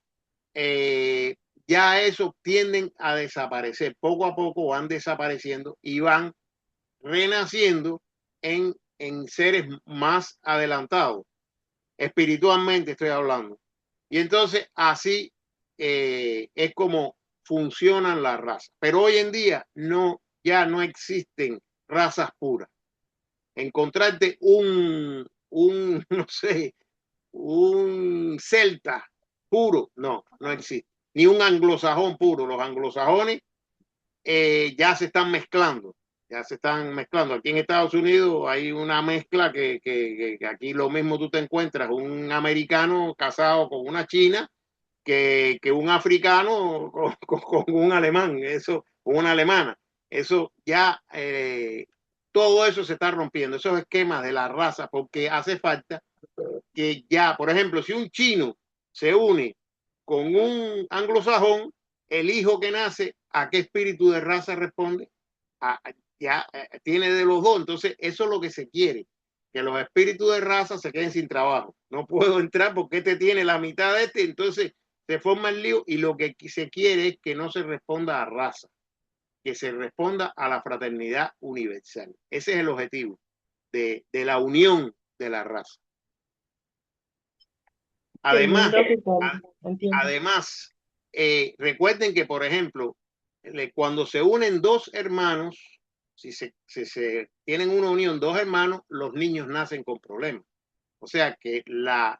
ya esos tienden a desaparecer. Poco a poco van desapareciendo y van renaciendo en seres más adelantados, espiritualmente estoy hablando. Y entonces así es como funcionan las razas. Pero hoy en día ya no existen razas puras. Encontrarte no sé, un celta puro, no existe. Ni un anglosajón puro. Los anglosajones ya se están mezclando. Aquí en Estados Unidos hay una mezcla que aquí lo mismo tú te encuentras, un americano casado con una china que un africano con un alemán, con una alemana. Eso ya, todo eso se está rompiendo, esos esquemas de la raza, porque hace falta que ya, por ejemplo, si un chino se une con un anglosajón, el hijo que nace, ¿a qué espíritu de raza responde? Ya tiene de los dos. Entonces, eso es lo que se quiere, que los espíritus de raza se queden sin trabajo. No puedo entrar porque este tiene la mitad de este, entonces se forma el lío y lo que se quiere es que no se responda a raza, que se responda a la fraternidad universal. Ese es el objetivo de la unión de la raza. Además, recuerden que, por ejemplo, cuando se unen dos hermanos, si se tienen una unión, dos hermanos, los niños nacen con problemas. O sea que la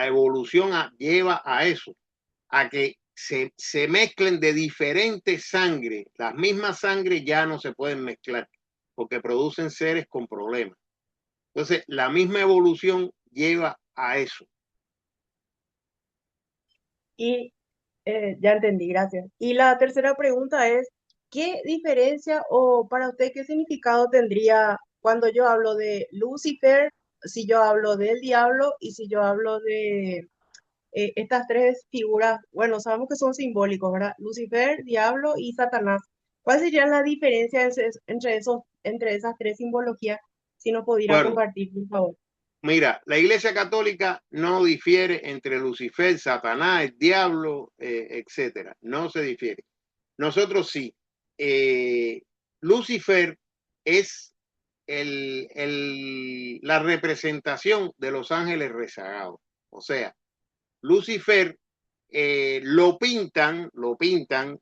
evolución lleva a eso, a que se mezclen de diferentes sangre. Las mismas sangre ya no se pueden mezclar porque producen seres con problemas. Entonces, la misma evolución lleva a eso. Y ya entendí, gracias. Y la tercera pregunta es, ¿qué diferencia o para usted qué significado tendría cuando yo hablo de Lucifer, si yo hablo del diablo y si yo hablo de estas tres figuras? Bueno, sabemos que son simbólicos, ¿verdad? Lucifer, diablo y Satanás. ¿Cuál sería la diferencia entre esas tres simbologías? Si nos pudiera Bueno, compartir, por favor. mira, la Iglesia Católica no difiere entre Lucifer, Satanás, el diablo, etcétera. No se difiere. Nosotros sí. Lucifer es la representación de los ángeles rezagados. O sea, Lucifer lo pintan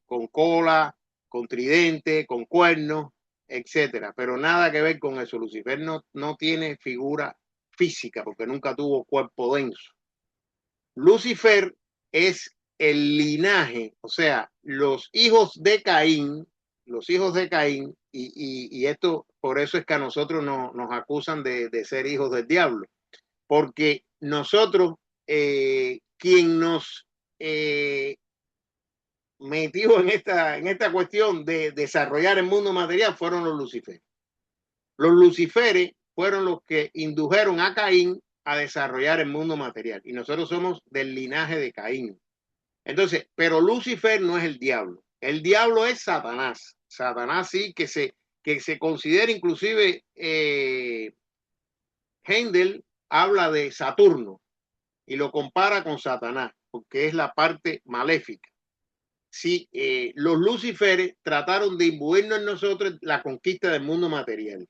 con cola, con tridente, con cuernos, etcétera, pero nada que ver con eso. Lucifer no tiene figura física porque nunca tuvo cuerpo denso. Lucifer es el linaje, o sea, los hijos de Caín, y esto por eso es que a nosotros nos acusan de ser hijos del diablo, porque nosotros, quien nos metió en esta cuestión de desarrollar el mundo material fueron los luciferes. Los luciferes fueron los que indujeron a Caín a desarrollar el mundo material y nosotros somos del linaje de Caín. Entonces, pero Lucifer no es el diablo. El diablo es Satanás. Satanás sí que se considera inclusive Händel habla de Saturno y lo compara con Satanás porque es la parte maléfica. Sí, los luciferes trataron de imbuirnos en nosotros la conquista del mundo material,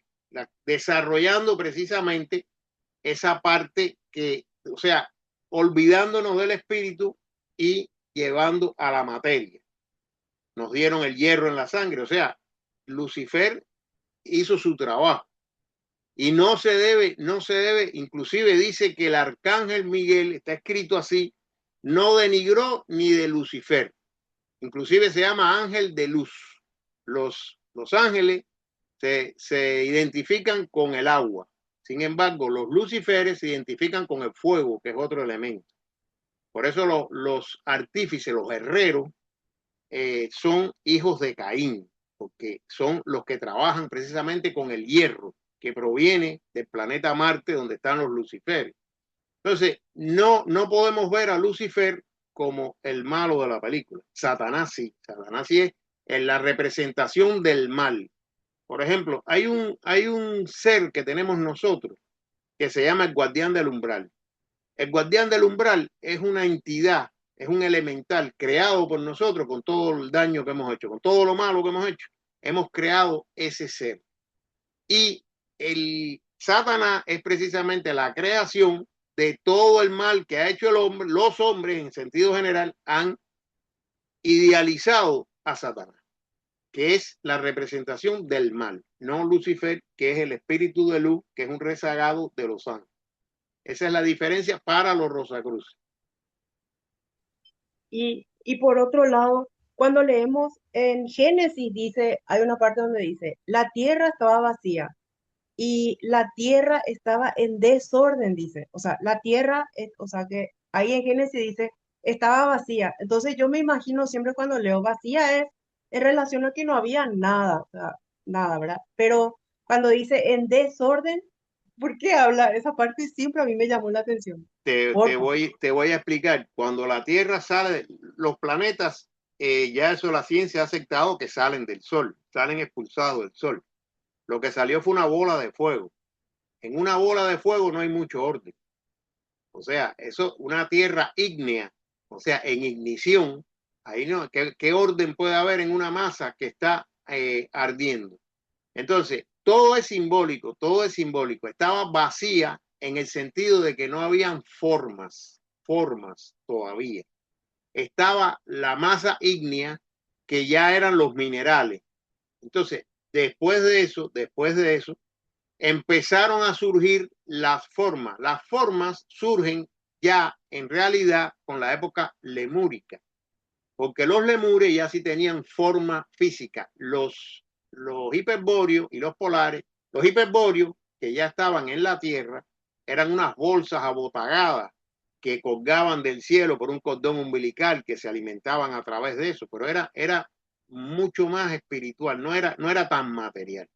desarrollando precisamente esa parte que, o sea, olvidándonos del espíritu y llevando a la materia. Nos dieron el hierro en la sangre, o sea, Lucifer hizo su trabajo y no se debe, inclusive dice que el arcángel Miguel, está escrito así, no denigró ni de Lucifer. Inclusive se llama ángel de luz. Los ángeles se identifican con el agua. Sin embargo, los luciferes se identifican con el fuego, que es otro elemento. Por eso los artífices, los herreros, son hijos de Caín, porque son los que trabajan precisamente con el hierro, que proviene del planeta Marte, donde están los luciferes. Entonces, no podemos ver a Lucifer como el malo de la película. Satanás sí es la representación del mal. Por ejemplo, hay un ser que tenemos nosotros que se llama el guardián del umbral. El guardián del umbral es una entidad, es un elemental creado por nosotros con todo el daño que hemos hecho, con todo lo malo que hemos hecho. Hemos creado ese ser. Y el Satanás es precisamente la creación de todo el mal que ha hecho el hombre. Los hombres, en sentido general, han idealizado a Satanás, que es la representación del mal, no Lucifer, que es el espíritu de luz, que es un rezagado de los ángeles. Esa es la diferencia para los Rosacruces. Y por otro lado, cuando leemos en Génesis, dice, hay una parte donde dice, la tierra estaba vacía y la tierra estaba en desorden, dice. O sea, la tierra, o sea, que ahí en Génesis dice, estaba vacía. Entonces yo me imagino siempre cuando leo vacía es en relación a que no había nada, o sea, nada, ¿verdad? Pero cuando dice en desorden, ¿por qué habla? Esa parte siempre a mí me llamó la atención. Te voy a explicar. Cuando la Tierra sale, los planetas, ya eso la ciencia ha aceptado que salen del Sol, salen expulsados del Sol. Lo que salió fue una bola de fuego. En una bola de fuego no hay mucho orden. O sea, eso, una tierra ígnea, o sea, en ignición, ahí no, ¿qué orden puede haber en una masa que está ardiendo? Entonces, todo es simbólico, Estaba vacía en el sentido de que no habían formas todavía. Estaba la masa ígnea, que ya eran los minerales. Entonces, después de eso, empezaron a surgir las formas. Las formas surgen ya en realidad con la época lemúrica, porque los lemures ya sí tenían forma física. Los hiperbóreos y los polares, los hiperbóreos que ya estaban en la Tierra, eran unas bolsas abotagadas que colgaban del cielo por un cordón umbilical que se alimentaban a través de eso, pero era mucho más espiritual, no era tan material.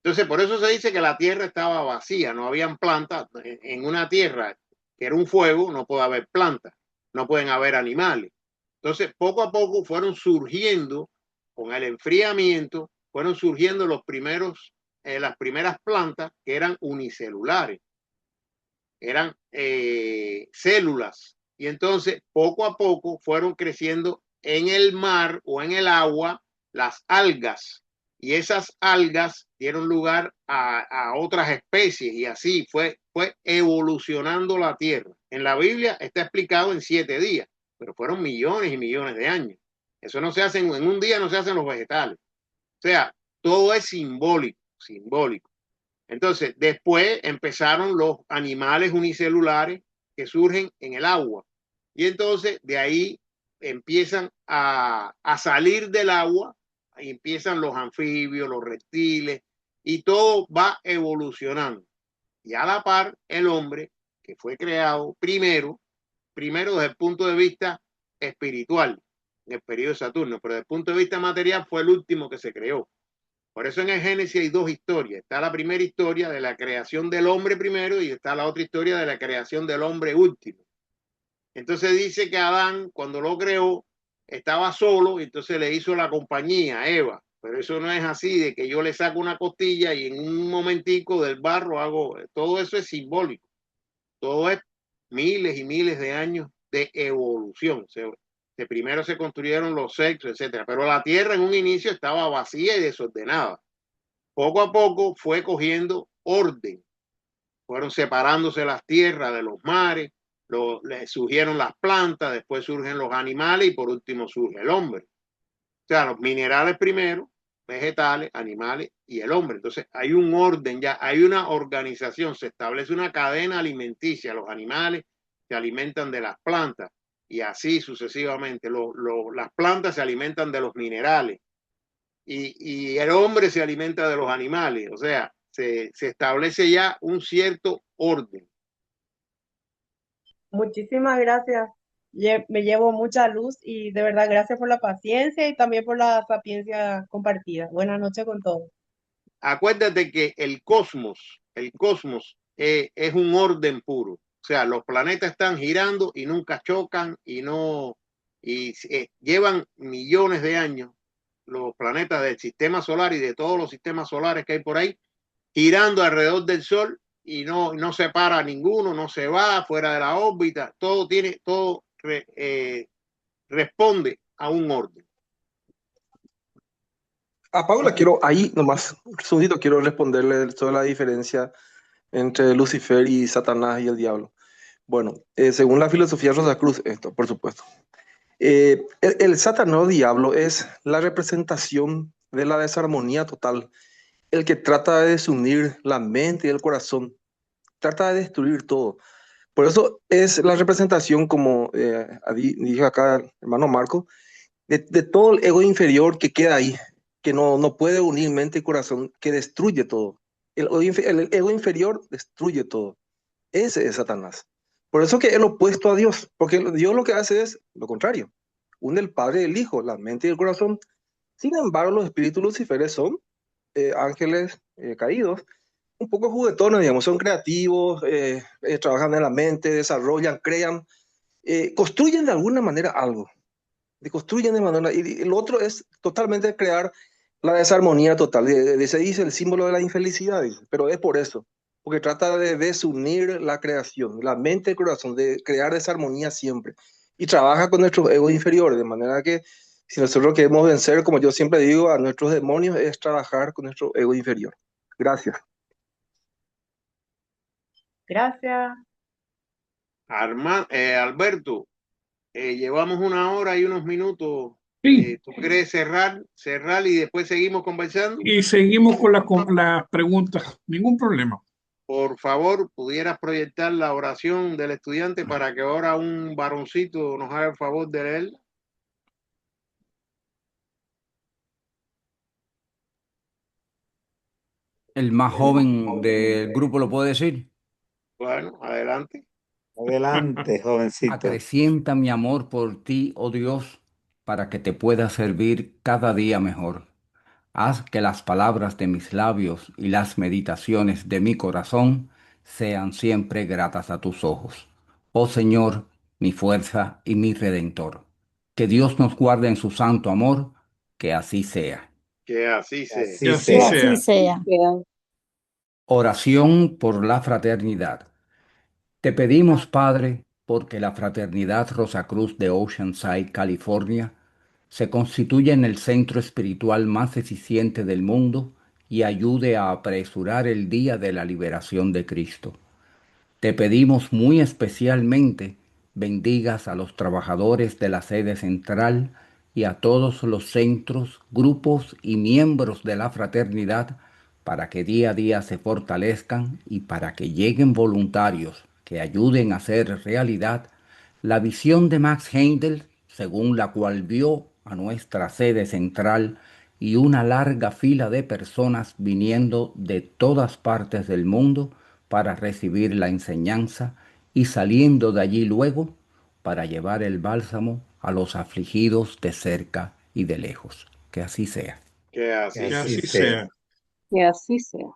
Entonces, por eso se dice que la tierra estaba vacía, no habían plantas. En una tierra que era un fuego, no puede haber plantas, no pueden haber animales. Entonces, poco a poco fueron surgiendo, con el enfriamiento, fueron surgiendo las primeras plantas que eran unicelulares, eran células. Y entonces, poco a poco, fueron creciendo en el mar o en el agua las algas. y esas algas dieron lugar a otras especies y así fue evolucionando la Tierra. En la Biblia está explicado en 7 días, pero fueron millones y millones de años. Eso no se hace en un día, no se hacen los vegetales. O sea, todo es simbólico, simbólico. Entonces, después empezaron los animales unicelulares que surgen en el agua. Y entonces de ahí empiezan a salir del agua, y empiezan los anfibios, los reptiles, y todo va evolucionando. Y a la par, el hombre, que fue creado primero desde el punto de vista espiritual, en el periodo de Saturno, pero desde el punto de vista material fue el último que se creó. Por eso en el Génesis hay 2 historias. Está la primera historia de la creación del hombre primero y está la otra historia de la creación del hombre último. Entonces dice que Adán, cuando lo creó, estaba solo y entonces le hizo la compañía a Eva. Pero eso no es así, de que yo le saco una costilla y en un momentico del barro hago, todo eso es simbólico. Todo es miles y miles de años de evolución. Primero se construyeron los sexos, etcétera. Pero la tierra en un inicio estaba vacía y desordenada. Poco a poco fue cogiendo orden. Fueron separándose las tierras de los mares, surgieron las plantas, después surgen los animales y por último surge el hombre. O sea, los minerales primero, vegetales, animales y el hombre. Entonces hay un orden ya, hay una organización, se establece una cadena alimenticia. Los animales se alimentan de las plantas y así sucesivamente. Las plantas se alimentan de los minerales y el hombre se alimenta de los animales. O sea, se establece ya un cierto orden. Muchísimas gracias. Me llevo mucha luz y de verdad gracias por la paciencia y también por la sapiencia compartida. Buenas noches con todos. Acuérdate que el cosmos es un orden puro. O sea, los planetas están girando y nunca chocan y no llevan millones de años los planetas del sistema solar y de todos los sistemas solares que hay por ahí girando alrededor del Sol y no se para ninguno, no se va fuera de la órbita, todo responde a un orden. A Paula quiero, ahí nomás, un segundito, quiero responderle sobre la diferencia entre Lucifer y Satanás y el diablo. Bueno, según la filosofía Rosacruz, esto, por supuesto. El Satanás o diablo es la representación de la desarmonía total, el que trata de desunir la mente y el corazón, trata de destruir todo. Por eso es la representación, como dije acá, hermano Marco, de todo el ego inferior que queda ahí, que no puede unir mente y corazón, que destruye todo. El ego inferior destruye todo. Ese es Satanás. Por eso que es lo opuesto a Dios, porque Dios lo que hace es lo contrario. Une el Padre y el Hijo, la mente y el corazón. Sin embargo, los espíritus luciferes son ángeles caídos, un poco juguetones, digamos, son creativos, trabajan en la mente, desarrollan, crean, construyen de alguna manera algo, construyen de manera, y el otro es totalmente crear la desarmonía total, se dice el símbolo de la infelicidad, pero es por eso, porque trata de desunir la creación, la mente y el corazón, de crear desarmonía siempre, y trabaja con nuestros egos inferiores, de manera que si nosotros queremos vencer, como yo siempre digo, a nuestros demonios, es trabajar con nuestro ego inferior. Gracias. Gracias. Alberto, llevamos 1 hora y unos minutos. Sí, ¿Tú quieres cerrar y después seguimos conversando? y seguimos con las preguntas. Ningún problema. Por favor, pudieras proyectar la oración del estudiante para que ahora un varoncito nos haga el favor de leer. El más joven del grupo lo puede decir. Bueno, adelante. Adelante, jovencito. Acrecienta mi amor por ti, oh Dios, para que te pueda servir cada día mejor. Haz que las palabras de mis labios y las meditaciones de mi corazón sean siempre gratas a tus ojos. Oh Señor, mi fuerza y mi redentor. Que Dios nos guarde en su santo amor, que así sea. Que así sea. Que así Que sea. así sea. Oración por la fraternidad. Te pedimos, Padre, porque la Fraternidad Rosacruz de Oceanside, California, se constituya en el centro espiritual más eficiente del mundo y ayude a apresurar el día de la liberación de Cristo. Te pedimos muy especialmente bendigas a los trabajadores de la sede central y a todos los centros, grupos y miembros de la fraternidad para que día a día se fortalezcan y para que lleguen voluntarios que ayuden a hacer realidad la visión de Max Heindel, según la cual vio a nuestra sede central y una larga fila de personas viniendo de todas partes del mundo para recibir la enseñanza y saliendo de allí luego para llevar el bálsamo a los afligidos de cerca y de lejos. Que así sea. Que así Que sea. así sea. Que así sea.